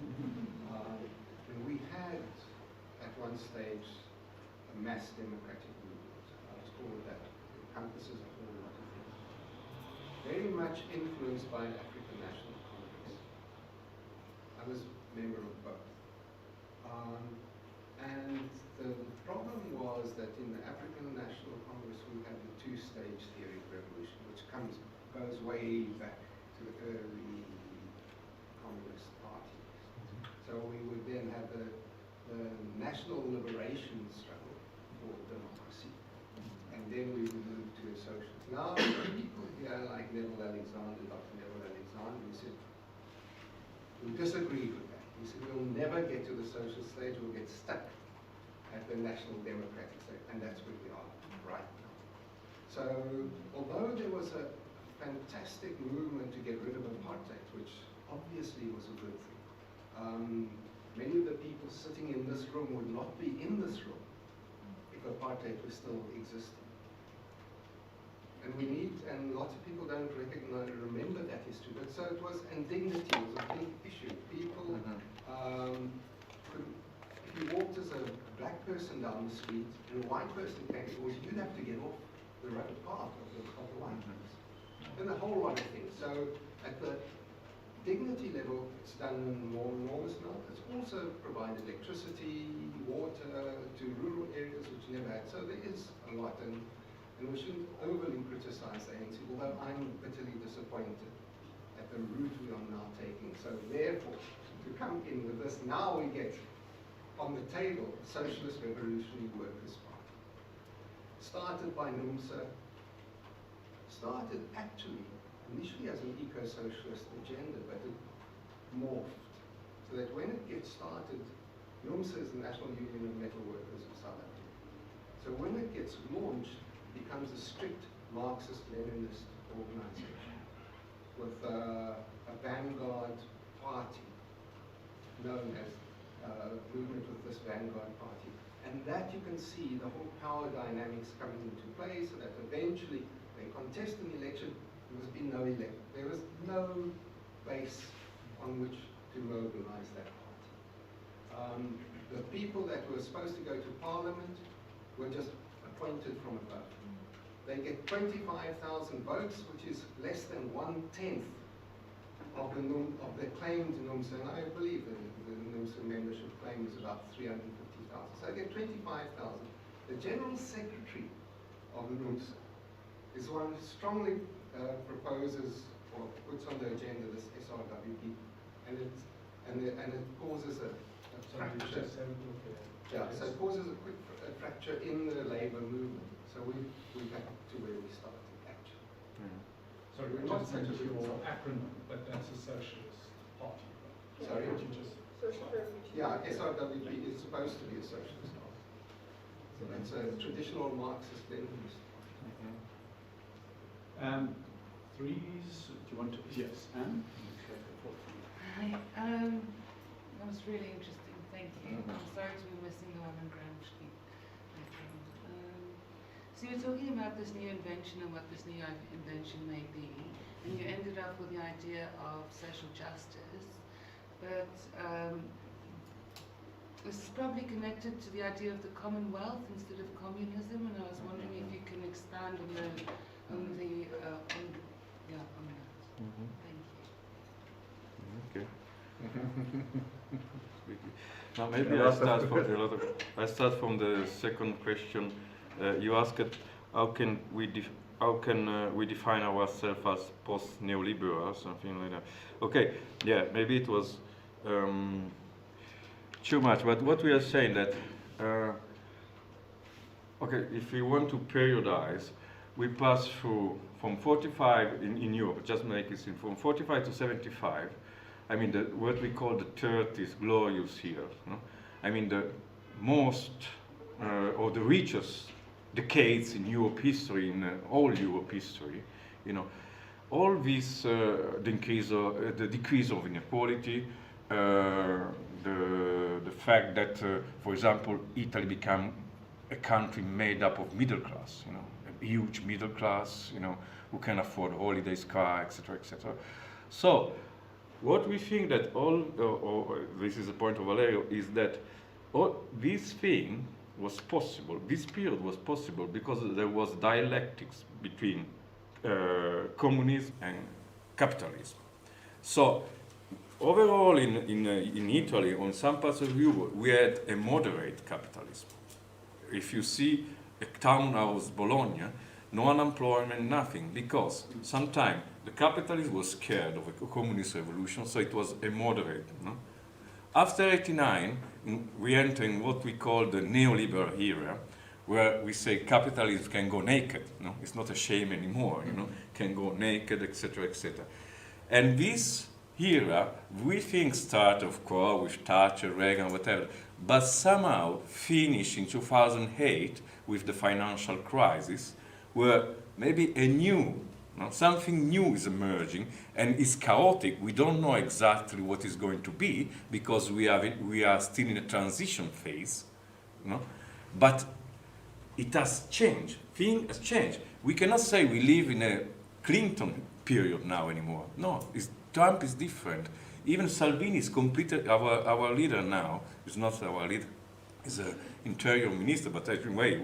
And we had, at one stage, a mass democratic movement. Let's call it that. It encompasses a whole lot of things. Very much influenced by African National Congress. I was a member of both. And the problem was that in the African National Congress we had the 2-stage theory of revolution, which goes way back to the early Congress parties. So we would then have the national liberation struggle for democracy, and then we would move to a socialist. Now, people here like Neville Alexander, Dr. Neville Alexander, we said, we disagreed with that. We said, we'll never get to the social stage, we'll get stuck at the national democratic stage, and that's where we are right now. So, although there was a fantastic movement to get rid of apartheid, which obviously was a good thing, many of the people sitting in this room would not be in this room if apartheid was still existing. And we need, and lots of people don't remember that history, but so it was, and dignity was a big issue. People, if you walked as a black person down the street and a white person came, you'd have to get off. part of the White House, and a whole lot of things. So at the dignity level, it's done more enormous amount. It's also provided electricity, water to rural areas which never had. So there is a lot, and we shouldn't overly criticize the ANC, although I'm bitterly disappointed at the route we are now taking. So therefore, to come in with this, now we get on the table Socialist Revolutionary Workers' Party. Started by NUMSA, started actually initially as an eco-socialist agenda, but it morphed. So that when it gets started, NUMSA is the National Union of Metal Workers of South Africa. So when it gets launched, it becomes a strict Marxist-Leninist organization with a vanguard party known as movement with this vanguard party. And that you can see the whole power dynamics coming into play, so that eventually they contest an election. There has been no election. There was no base on which to mobilize that party. The people that were supposed to go to parliament were just appointed from above. They get 25,000 votes, which is less than 1/10 of the claimed NUMSA, and I believe that the NUMSA membership claim is about 350,000. So they get 25,000. The General Secretary of NUMSA is one who strongly proposes or puts on the agenda this SRWP, and it causes a fracture. Yeah, so it causes a quick fracture in the labour movement. So we're back to where we started, actually. Sorry, We're we not just such a mentioned good your side. acronym, but that's a socialist party. Sorry? Would you just Social revolution. Yeah, SRWP is supposed to be a socialist party. So it's a traditional Marxist-Leninist. Threes, do you want to? Yes, Anne? Hi, that was really interesting, thank you. I'm sorry to be missing the one on Graham Street. So you were talking about this new invention and what this new invention may be, and you ended up with the idea of social justice, but this is probably connected to the idea of the Commonwealth instead of communism, and I was wondering if you can expand on that. Thank you. Okay. Now maybe I start from the second question. You asked how can we define ourselves as post-neoliberal, something like that. Okay, yeah, maybe it was too much, but what we are saying that okay, if we want to periodize, we pass through from 45 in Europe, just make it simple, from 45 to 75. I mean, what we call the 30s glorious years. No? I mean, the most or the richest decades in Europe history, in all Europe history. You know, all this the decrease of inequality, the fact that, for example, Italy became a country made up of middle class. You know, a huge middle class. You know, who can afford holidays, car, etc., etc. So, what we think that or this is the point of Valerio, is that all this thing was possible. This period was possible because there was dialectics between communism and capitalism. So, overall, in Italy, on some parts of Europe, we had a moderate capitalism. If you see a town house, Bologna, no unemployment, nothing, because sometimes the capitalist was scared of a communist revolution, so it was a moderate. No? After 89, we enter in what we call the neoliberal era, where we say capitalism can go naked. No? It's not a shame anymore, you know, can go naked, etc., etc. And this era, we think started, of course, with Thatcher, Reagan, whatever, but somehow finished in 2008 with the financial crisis, where maybe something new is emerging and is chaotic. We don't know exactly what is going to be because we are still in a transition phase, you know? But it has changed. Things has changed. We cannot say we live in a Clinton period now anymore. No, Trump is different. Even Salvini is completely our leader now. Is not our leader. is an interior minister, but anyway,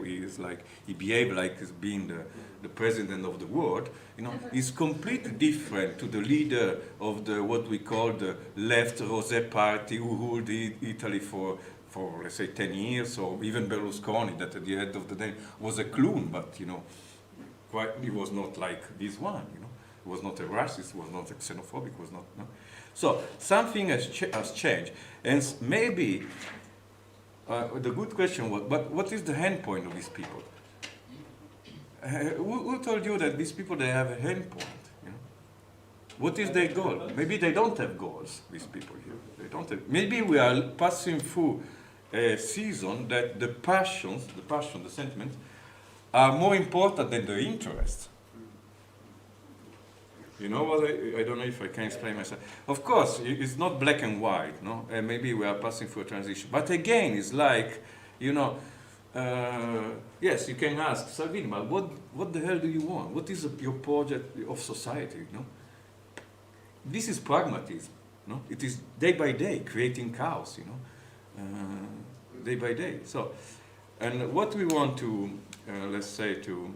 he behaved like he's being the president of the world. You know, he's completely different to the leader of the what we call the left Rosé party, who ruled Italy for let's say 10 years, or even Berlusconi, that at the end of the day was a clown, but you know, he was not like this one. You know, he was not a racist, was not a xenophobic, was not. No? So something has changed, and maybe. The good question was, but what is the end point of these people? Who told you that these people, they have a end point? You know? What is their goal? Maybe they don't have goals, these people here. They don't have, maybe we are passing through a season that the passion, the sentiment, are more important than the interests. You know what? I don't know if I can explain myself. Of course, it's not black and white, no? And maybe we are passing through a transition. But again, it's like, you know, yes, you can ask Salvini, but what the hell do you want? What is your project of society? You know, this is pragmatism. No, it is day by day creating chaos. You know, day by day. So, and what we want to, let's say, to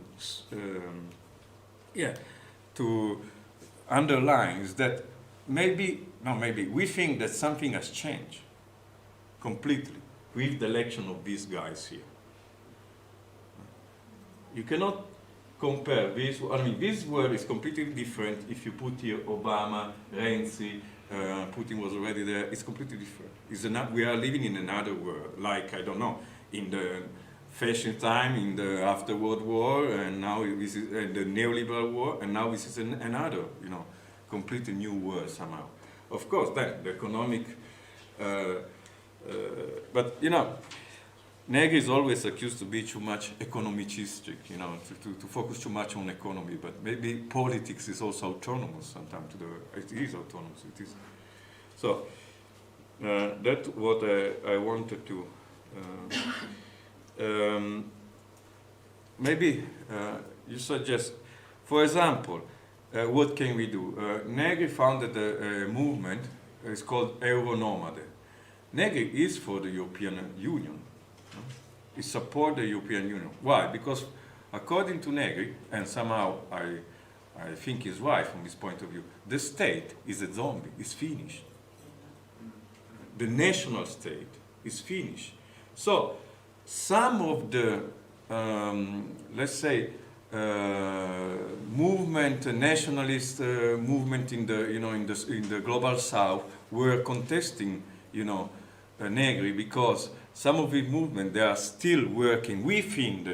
underline is that maybe we think that something has changed completely with the election of these guys here. You cannot compare this. I mean, this world is completely different if you put here Obama, Renzi, Putin was already there. It's completely different. We are living in another world, like, I don't know, in the fashion time, in the after World War, and now this is the neoliberal war, and now this is another, you know, completely new world somehow. Of course, then the economic, but you know, Negri is always accused to be too much economicistic, you know, to focus too much on economy, but maybe politics is also autonomous sometimes. It is autonomous. It is. So that's what I wanted to. Maybe you suggest, for example, what can we do? Negri founded a movement. It's called Euronomade. Negri is for the European Union. He supports the European Union. Why? Because according to Negri, and somehow I think he's right from this point of view, the state is a zombie, it's finished. The national state is finished. So some of the, let's say, movement, nationalist movement in the global south were contesting, you know, Negri, because some of the movement, they are still working within the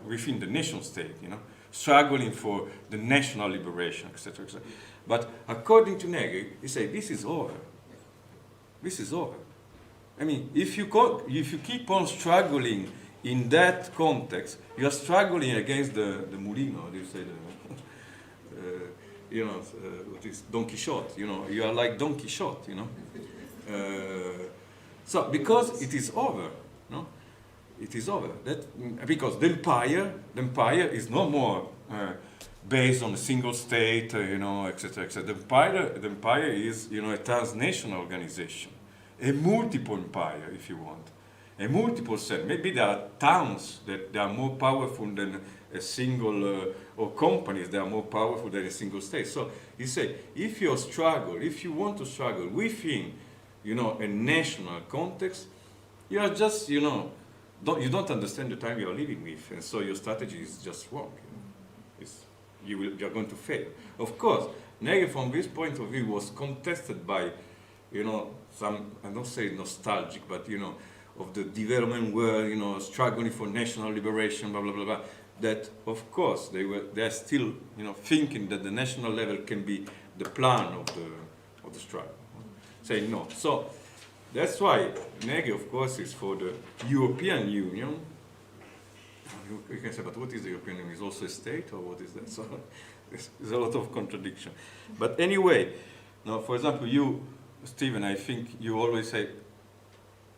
within the nation state, you know, struggling for the national liberation, etc., etc. But according to Negri, he said, this is over. This is over. I mean, if you keep on struggling in that context, you are struggling against the Mulino, you say, you know, what is Don Quixote, you know, you are like Don Quixote, you know. So, because it is over, no? It is over. Because the empire is no more based on a single state, you know, etc., etc. The empire is, you know, a transnational organization, a multiple empire, if you want, a multiple set. Maybe there are towns that they are more powerful than a single, or companies that are more powerful than a single state. So you say, if you want to struggle within, you know, a national context, you are just, you know, you don't understand the time you are living with, and so your strategy is just wrong. You know? You are going to fail. Of course, Negri, from this point of view, was contested by, you know, some, I don't say nostalgic, but, you know, of the development world, you know, struggling for national liberation, blah, blah, blah, blah. That, of course, they are still, you know, thinking that the national level can be the plan of the struggle. Say no. So that's why Negri, of course, is for the European Union. You can say, but what is the European Union? Is also a state, or what is that? So there's a lot of contradiction. But anyway, now, for example, you, Stephen, I think you always say,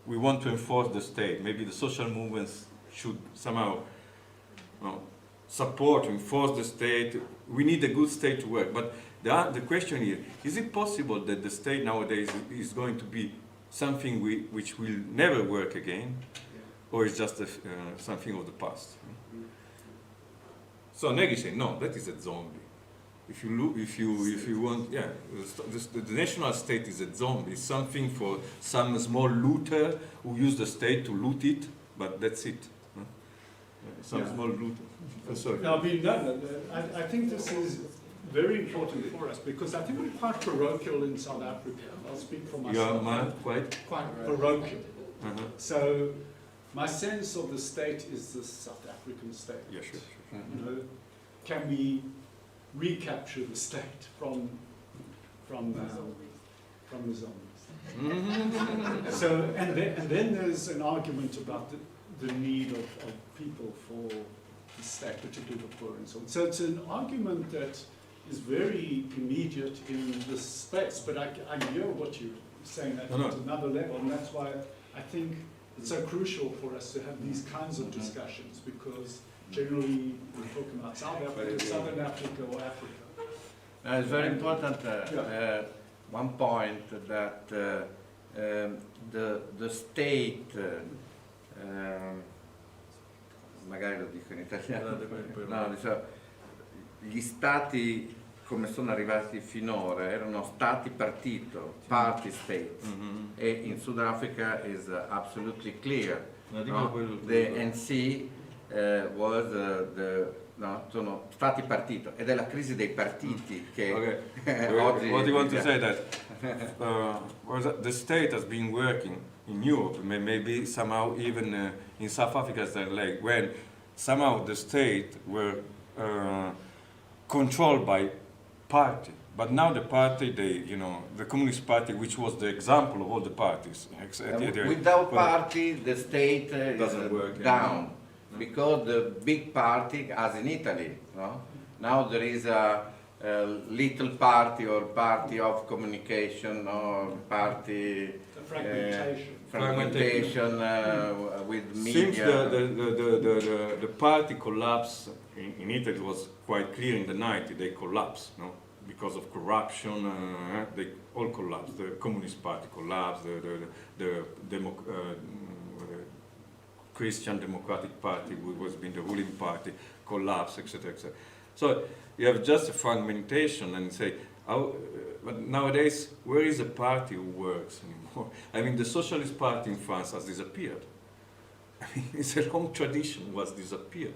we want to enforce the state. Maybe the social movements should somehow, you know, support, enforce the state. We need a good state to work. But the question here, is it possible that the state nowadays is going to be something which will never work again, or is just something of the past. So Negri say, no, that is a zombie. If you look, if you want, yeah, the national state is a zombie, something for some small looter who use the state to loot it, but that's it. Some small looter. Sorry. No, I mean, no, I think this is very important for us because I think we're quite parochial in South Africa. I'll speak for myself. Quite parochial. So my sense of the state is the South African state. Yeah, sure. You know, can we recapture the state from the zombies? So and then there's an argument about the need of people for the state, particularly the poor and so on. So it's an argument that is very immediate in this space, but I hear what you're saying at another level, and that's why I think it's so crucial for us to have these kinds of discussions, because generally we're talking about South Africa, Southern Africa, or Africa. It's very important, one point that the state, magari lo dico in italiano, no, diciamo, gli stati come sono arrivati finora erano stati partito, party states, e in Sudafrica is absolutely clear. No? The NC was sono stati partito, ed è la crisi dei partiti che oggi... What do you want to say that the state has been working in Europe, maybe somehow even in South Africa, as like when somehow the state were controlled by party, but now the party, the Communist Party, which was the example of all the parties. Without party, the state doesn't work down, because the big party, as in Italy, no? Now there is a little party or party of communication or party fragmentation with media. Since the party collapse in Italy, it was quite clear in the 90s, they collapsed, no? Because of corruption, they all collapsed. The Communist Party collapsed, the Christian Democratic Party, which was been the ruling party, collapsed, etc., etc. So you have just a fragmentation and say, but nowadays, where is a party who works anymore? I mean, the Socialist Party in France has disappeared. I mean, it's a long tradition, was disappeared.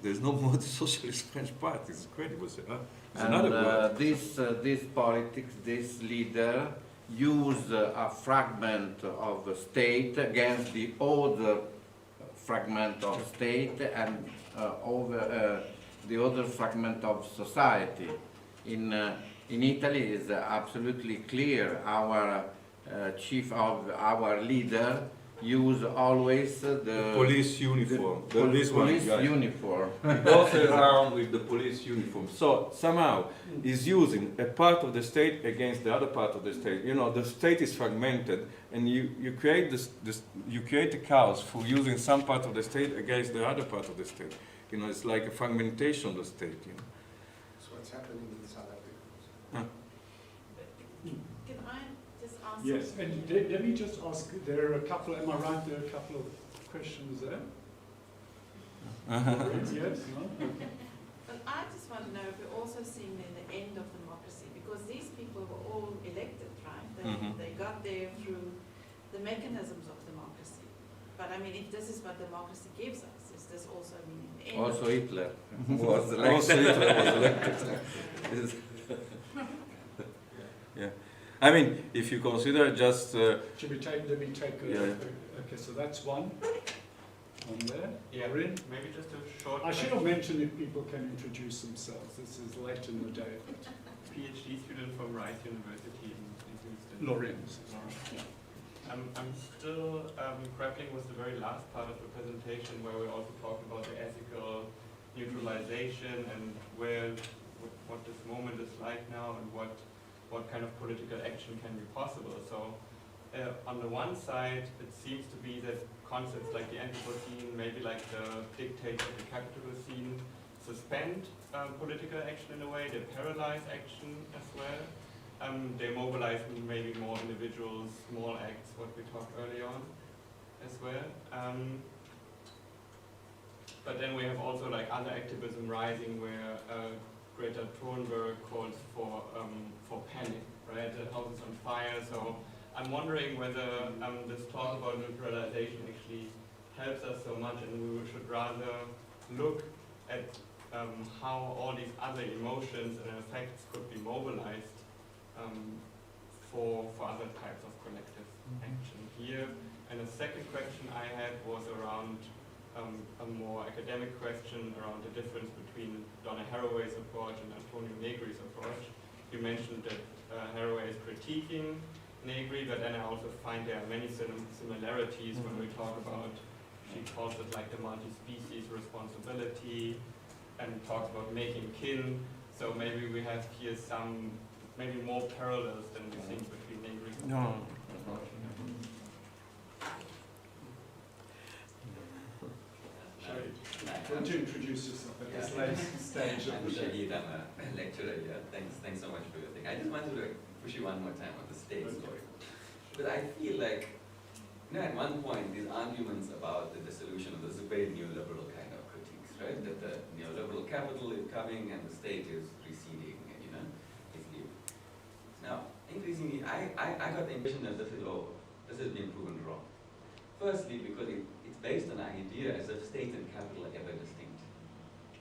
There's no more Socialist French Party. It's incredible. And this politics, this leader, use a fragment of the state against the other fragment of state and over the other fragment of society. In Italy, is absolutely clear. Our chief of our leader use always the police uniform. The police uniform. He goes around with the police uniform. So somehow he's using a part of the state against the other part of the state. You know, the state is fragmented, and you create you create a chaos for using some part of the state against the other part of the state. You know, it's like a fragmentation of the state. You know. That's what's happening in South Africa. Can I just ask? Yes, and let me just ask, there are a couple, am I right, there are a couple of questions there? Yes, no? But I just want to know if we're also seeing then the end of democracy, because these people were all elected, right? They got there through the mechanisms of democracy. But I mean, if this is what democracy gives us, is this also meaning the end? Also of Hitler was elected. Also Hitler was elected. Yeah. I mean, if you consider just... Should we take, let me take okay, so that's one there. Yeah, Rin? maybe just a short... I should have mentioned if people can introduce themselves. This is late in the day. PhD student from Rice University in Houston. Lorenz. I'm still grappling with the very last part of the presentation where we also talked about the ethical neutralization and what this moment is like now and what kind of political action can be possible. So on the one side, it seems to be that concepts like the Anthropocene, maybe like the dictates of the Capitalocene, suspend political action in a way, they paralyze action as well. they mobilize maybe more individuals, small acts, what we talked earlier on as well. But then we have also like other activism rising where Greta Thunberg calls for panic, right? The house is on fire. So I'm wondering whether this talk about neutralization actually helps us so much, and we should rather look at how all these other emotions and effects could be mobilized for other types of collective action here. And the second question I had was around a more academic question around the difference between Donna Haraway's approach and Antonio Negri's approach. You mentioned that Haraway is critiquing Negri, but then I also find there are many similarities when we talk about, she calls it like the multi-species responsibility and talks about making kin. So maybe we have here some, maybe more parallels than we think between Negri's approach. Want to introduce yourself at this late stage of I'm the day? Shahid, I'm a lecturer here. Thanks so much for your thing. I just wanted to push you one more time on the state story. But I feel like, at one point, these arguments about the dissolution of this very neoliberal kind of critiques, right? That the neoliberal capital is coming and the state is receding, and it's new. Now, increasingly, I got the impression that this has been proven wrong. Firstly, because it's based on an idea as if state and capital are ever distinct.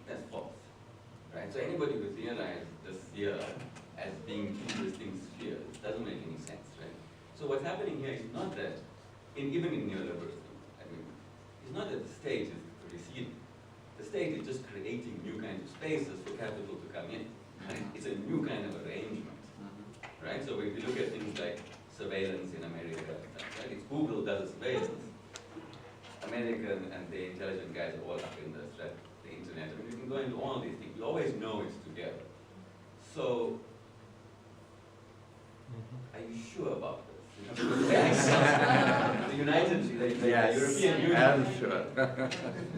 That's false, right? So anybody who theorizes this sphere as being two distinct spheres doesn't make any sense, right? So what's happening here is not that, even in neoliberalism, it's not that the state is receding. The state is just creating new kinds of spaces for capital to come in. Right? It's a new kind of arrangement, right? So if you look at things like surveillance in America, right? It's Google does surveillance. America and the intelligent guys are all up in this, right? The internet. You can go into all these things. You always know it's together. So, are you sure about this? The European Union. I'm sure.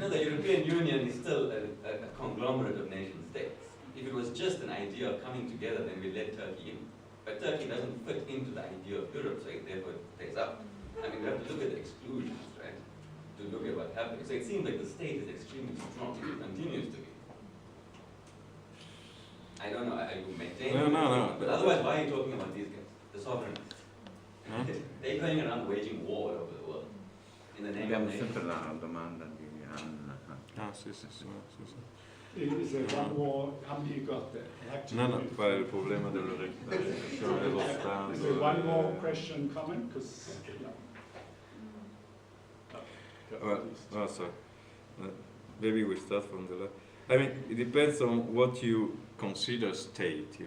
The European Union is still a conglomerate of nation states. If it was just an idea of coming together, then we let Turkey in. But Turkey doesn't fit into the idea of Europe, so it therefore stays out. We have to look at the exclusions, right? To look at what's happening. So it seems like the state is extremely strong. It continues to be. I don't know, I will maintain it. No. But otherwise, why are you talking about these guys? The sovereignties. They're going around waging war all over the world. In the name of Abbiamo nations. sempre la domanda di Anna. Sì. Is there one more? How many you got there? I'd like to No, know. qua è il problema della registrazione dello Is there Stato. one more question, comment? Because Well, sorry. Maybe we start from the left. It depends on what you consider state,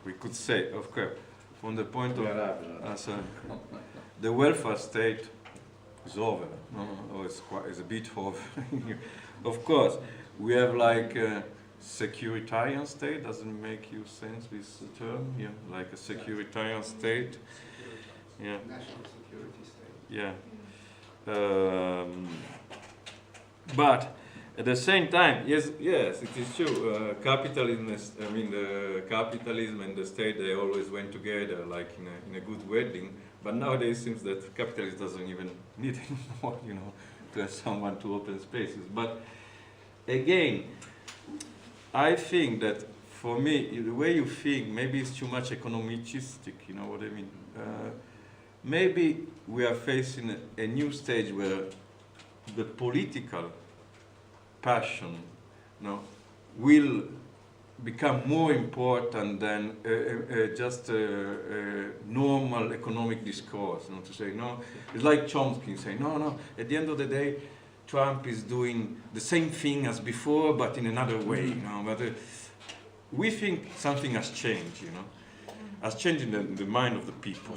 we could say, of course, from the point of the welfare state is over. No, it's a bit over. Of course, we have like a securitarian state. Doesn't make you sense this term? Yeah, like a securitarian state. Yeah. National security state. Yeah. But at the same time, yes, it is true. Capitalism, the capitalism and the state, they always went together, like in a good wedding. But nowadays, it seems that capitalism doesn't even need anymore, to have someone to open spaces. But again, I think that for me, the way you think, maybe it's too much economicistic. You know what I mean? Maybe we are facing a new stage where the political passion, will become more important than just a normal economic discourse. To say it's like Chomsky saying no. At the end of the day, Trump is doing the same thing as before, but in another way. But we think something has changed. Has changed in the mind of the people,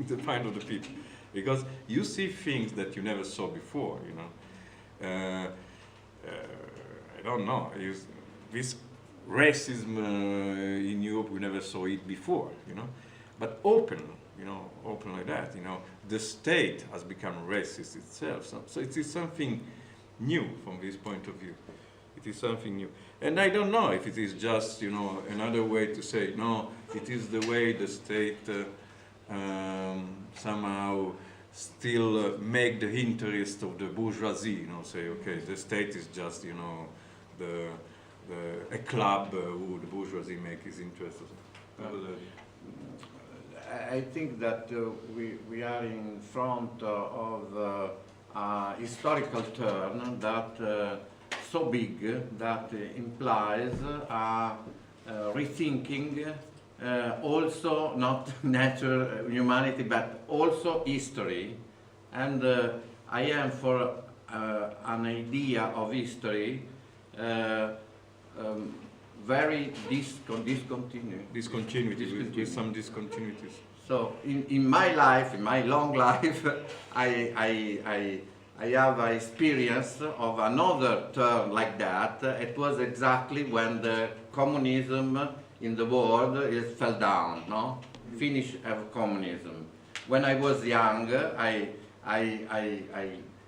the mind of the people, because you see things that you never saw before. I don't know. This racism in Europe, we never saw it before. But open like that. The state has become racist itself. So it is something new from this point of view. It is something new. And I don't know if it is just, another way to say, no, it is the way the state somehow still make the interest of the bourgeoisie, say, okay, the state is just, a club who the bourgeoisie make his interest. I think that we are in front of a historical turn that so big that implies a rethinking also not nature, humanity, but also history. And I am for an idea of history very discontinuities, with some discontinuities. So in my life, in my long life, I have an experience of another turn like that. It was exactly when the communism in the world fell down, no? Finish of communism. When I was young,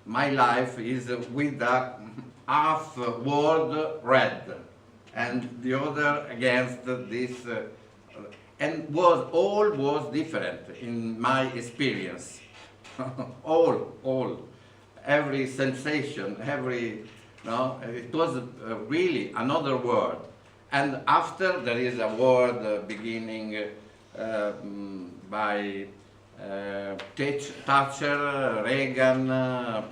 my life is with the half world red, and the other against this, and all was different in my experience. all, every sensation, it was really another world. And after there is a world beginning by Thatcher, Reagan,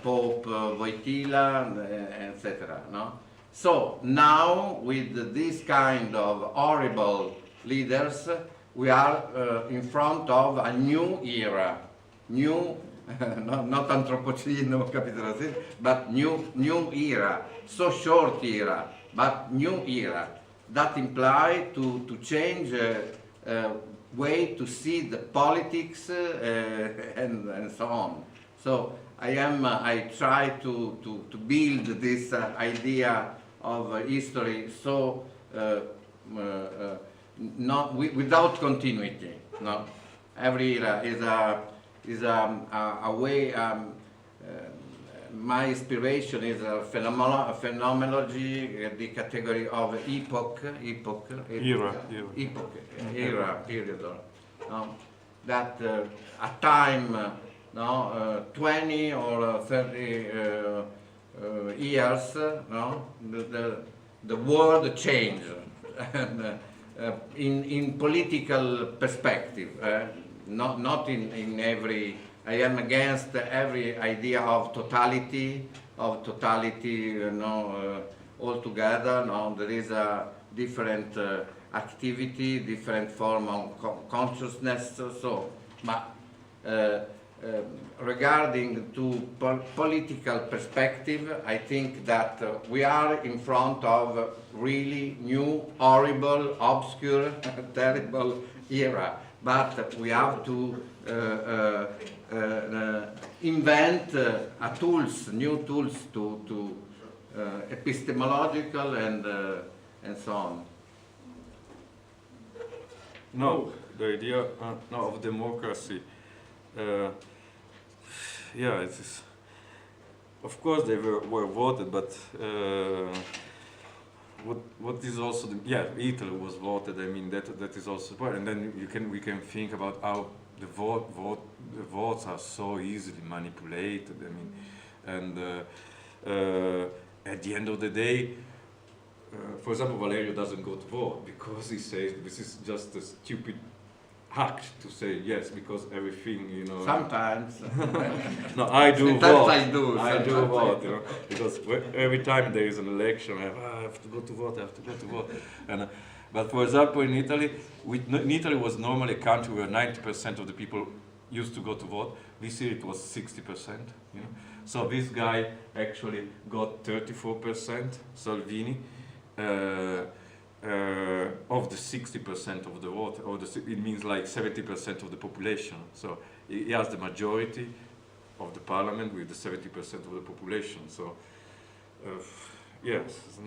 Pope Wojtyla, etc. No? So now with this kind of horrible leaders, we are in front of a new era, new, not Anthropocene, no capitalism, but new era, so short era, but new era, that imply to change way to see the politics and so on. So I try to build this idea of history so not without continuity. No, every era is a way. My inspiration is a phenomenology, the category of era, period. That at time, 20 or 30 years, the world changed in political perspective, not in every. I am against every idea of totality, altogether. No, there is a different activity, different form of consciousness. So, but regarding to political perspective, I think that we are in front of really new, horrible, obscure, terrible era. But we have to invent new tools to epistemological and so on. No, the idea of democracy. Yeah, it is. Of course, they were voted, but what is also Italy was voted. I mean that is also part, and then we can think about how the votes are so easily manipulated. I mean, and at the end of the day, for example, Valerio doesn't go to vote because he says this is just a stupid act to say yes, because everything, Sometimes. No, I do Sometimes vote. I do vote, because every time there is an election, I have to go to vote. And but for example, in Italy, Italy was normally a country where 90% of the people used to go to vote. This year it was 60%. So this guy actually got 34%, Salvini. Of the 60% of the vote, it means like 70% of the population. So he has the majority of the parliament with the 70% of the population. So yes,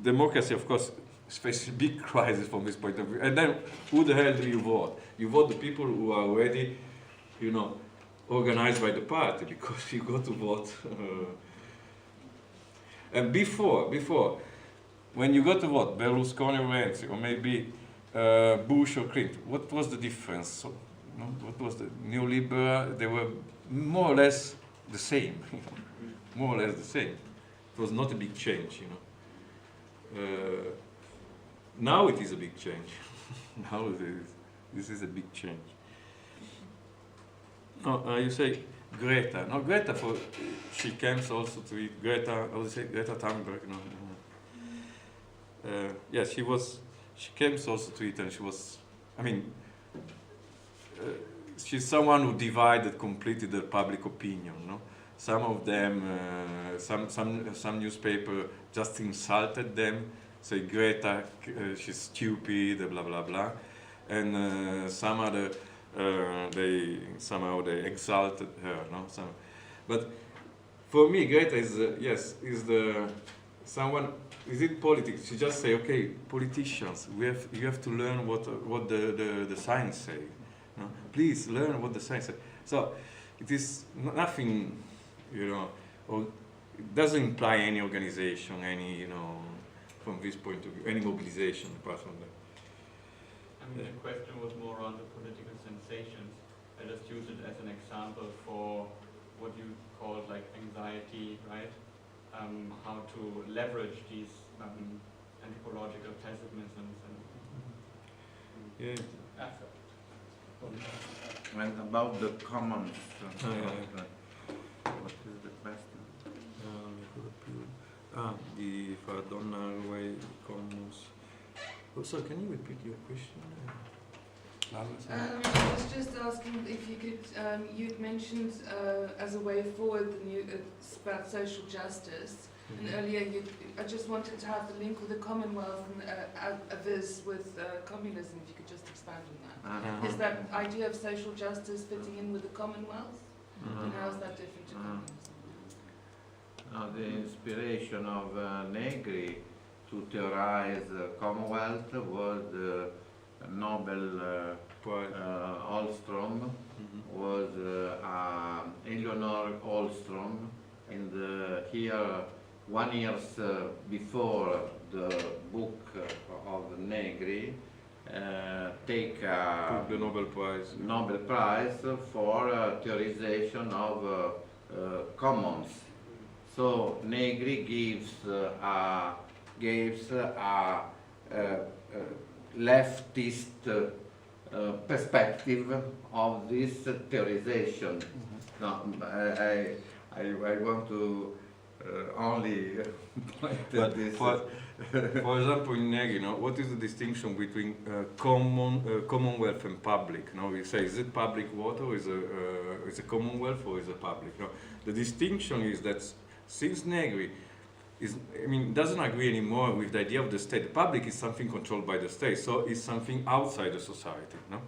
democracy, of course, faces a big crisis from this point of view. And then, who the hell do you vote? You vote the people who are already, organized by the party, because you go to vote. And before, when you go to what, Berlusconi or Renzi, or maybe Bush or Clinton, what was the difference? So, you know, what was the neoliberal? They were more or less the same, you know, more or less the same. It was not a big change, you know. Now it is a big change. Now this is a big change. No, you say Greta. No, Greta, she comes also to it. Greta, how do you say Greta Thunberg? No. Yes, she came also to it, and she was, I mean, she's someone who divided completely the public opinion, no? Some of them, some newspaper just insulted them, say Greta, she's stupid, blah blah blah, and some other, they exalted her, no? But for me, Greta is someone. Is it politics? She just say, okay, politicians, you have to learn what the science say. No? Please learn what the science say. So it is nothing, you know, or it doesn't imply any organization, any, you know, from this point of view, any mobilization apart from that. I mean, the question was more on the political sensations. I just used it as an example for what you called like anxiety, right? How to leverage these anthropological pessimisms and affect. And about the commons, what is the question? The Fardonna way commons. Oh, so can you repeat your question? I was just asking if you could, you'd mentioned as a way forward the new, about social justice, and earlier I just wanted to have the link with the Commonwealth and a viz with communism, if you could just expand on that. Is that idea of social justice fitting in with the Commonwealth? And how is that different to communism? The inspiration of Negri to theorize Commonwealth was Nobel Ostrom, was Eleanor Ostrom, and here 1 year before the book of Negri take the Nobel Prize for theorization of commons. So Negri gives a leftist perspective of this theorization. No, I want to only point at this. For example, in Negri, no, what is the distinction between Commonwealth and public? No, we say, is it public water, or is a Commonwealth, or is it public? No, the distinction is that since Negri doesn't agree anymore with the idea of the state. The public is something controlled by the state, so it's something outside the society. No?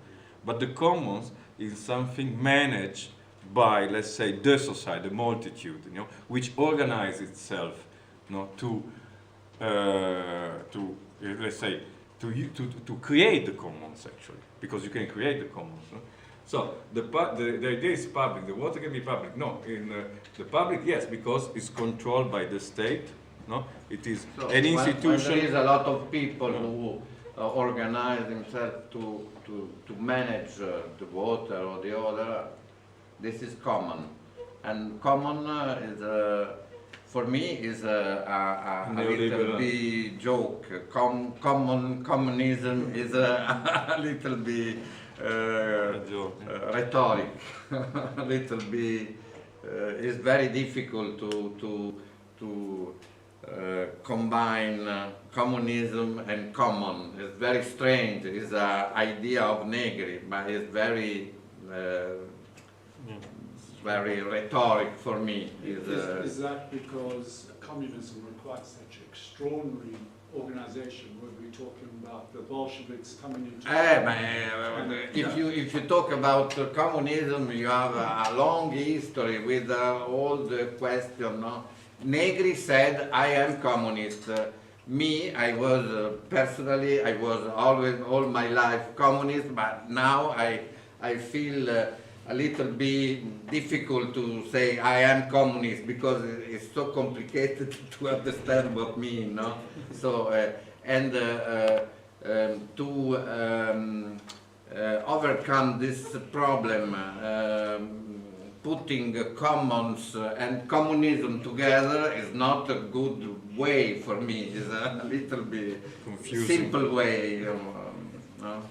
But the commons is something managed by, let's say, the society, the multitude, you know, which organizes itself, you know, to let's say, to create the commons actually, because you can create the commons. No? So the idea is public. The water can be public. No, in the public, yes, because it's controlled by the state. No, it is so an institution. When there is a lot of people who organize themselves to manage the water or the other. This is common, and common is for me is a little bit joke. Communism is a little bit. Rhetoric, a little bit. It's very difficult to combine communism and common. It's very strange. It's an idea of Negri, but it's very rhetoric for me. Is that because communism requires such extraordinary organization? Were we talking about the Bolsheviks coming into if you talk about communism, you have a long history with all the question. No? Negri said, I am communist. Me, I was personally, I was always all my life communist, but now I feel a little bit difficult to say I am communist because it's so complicated to understand what mean, no? So to overcome this problem, putting commons and communism together is not a good way for me. It's a little bit Confusing. simple way, no?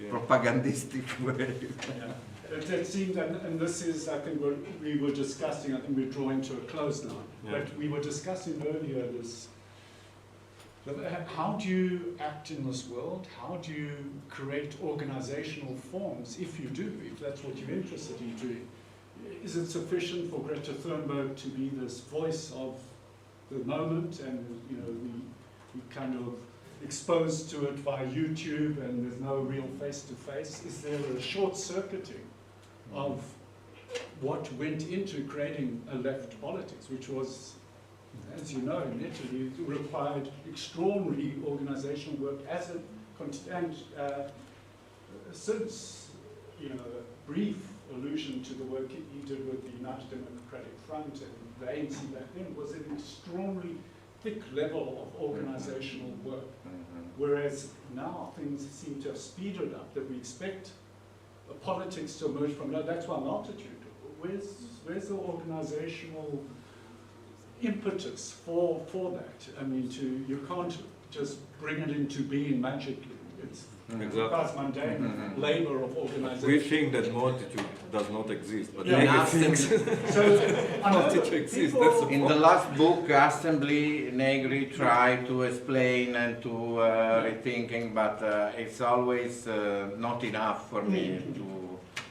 Propagandistic way. It seemed, and this is, I think, what we were discussing, I think we're drawing to a close now, but we were discussing earlier this, how do you act in this world? How do you create organizational forms, if you do, if that's what you're interested in doing? Is it sufficient for Greta Thunberg to be this voice of the moment, and we kind of exposed to it via YouTube, and there's no real face-to-face? Is there a short-circuiting of what went into creating a left politics, which was, as you know, in Italy, it required extraordinary organizational work as a and since, a brief allusion to the work he did with the United Democratic Front and the ANC back then, was an extraordinarily thick level of organizational work. Whereas now things seem to have speeded up, that we expect politics to emerge from that. That's why multitude. Where's the organizational impetus for that? I mean, you can't just bring it into being magically. It's quite mundane labor of organization. We think that multitude does not exist, but Yeah. Negri thinks multitude exists. That's the In the point. last book, Assembly, Negri tried to explain and to rethinking, but it's always not enough for me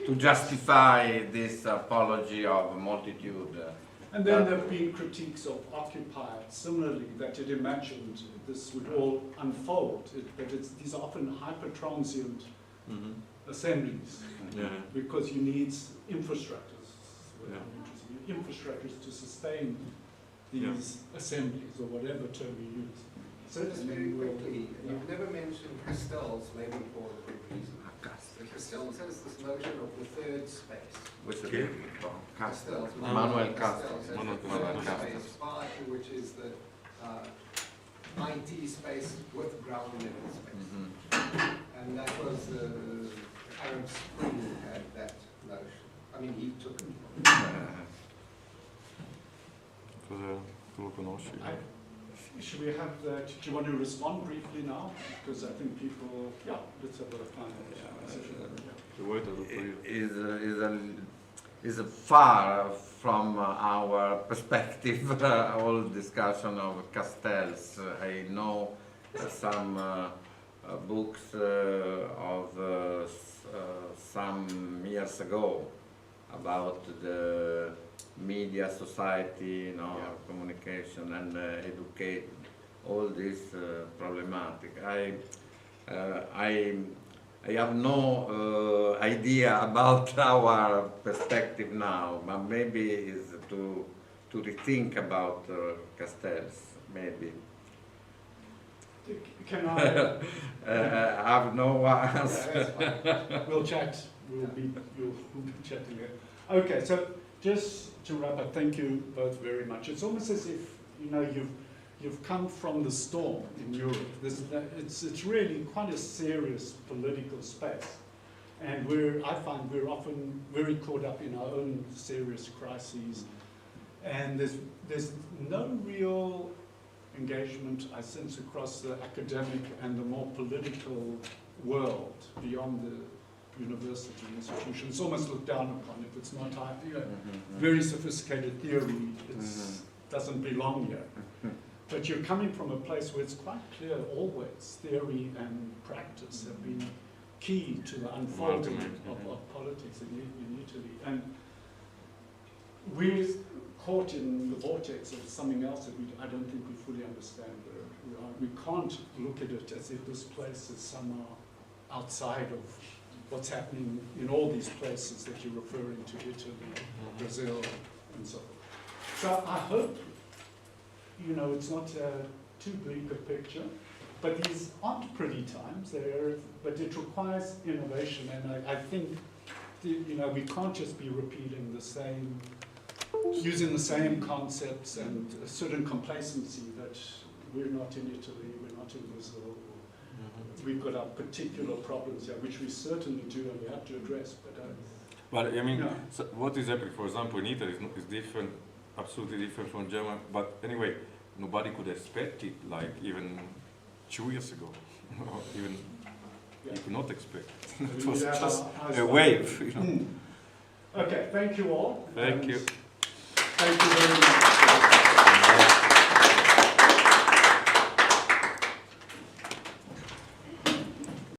to justify this apology of multitude. And then there have been critiques of Occupy, similarly, that it imagined this would all unfold, that these are often hyper-transient assemblies, because you need infrastructures, infrastructures to sustain these assemblies, or whatever term you use. So just very quickly, you've never mentioned Castells, maybe for a good reason. The Castells has this notion of the third space. With the Castells. Manuel Castells. Manuel Castells. Space, which is the IT space with ground level space. And that was Arab Spring had that notion. I mean, he took it from Should we have that? Do you want to respond briefly now? Because I think people, let's have a final session. Is far from our perspective, all discussion of Castells. I know some books of some years ago about the media society, communication and educate, all this problematic. I have no idea about our perspective now, but maybe is to rethink about Castells, maybe. Can I? I have no answer. We'll chat. We'll be chatting later. Okay, so just to wrap up, thank you both very much. It's almost as if you've come from the storm in Europe. It's really quite a serious political space, and I find we're often very caught up in our own serious crises, and there's no real engagement, I sense, across the academic and the more political world beyond the university institution. It's almost looked down upon if it's not very sophisticated theory. It doesn't belong here. But you're coming from a place where it's quite clear always theory and practice have been key to the unfolding of politics in Italy. And we're caught in the vortex of something else that I don't think we fully understand where we are. We can't look at it as if this place is somehow outside of what's happening in all these places that you're referring to, Italy, Brazil, and so forth. So I hope, it's not too bleak a picture, but these aren't pretty times, but it requires innovation, and I think you know, we can't just be repeating the same, using the same concepts and a certain complacency that we're not in Italy, we're not in Brazil. We've got our particular problems here, which we certainly do and we have to address. But I mean, Yeah. so what is happening, for example, in Italy is different, absolutely different from German. But anyway, nobody could expect it like even 2 years ago. Even Yeah. you could not expect. We It was have just our eyes a wide wave. You know. Okay, thank you all. Thank and you. Thank you very much.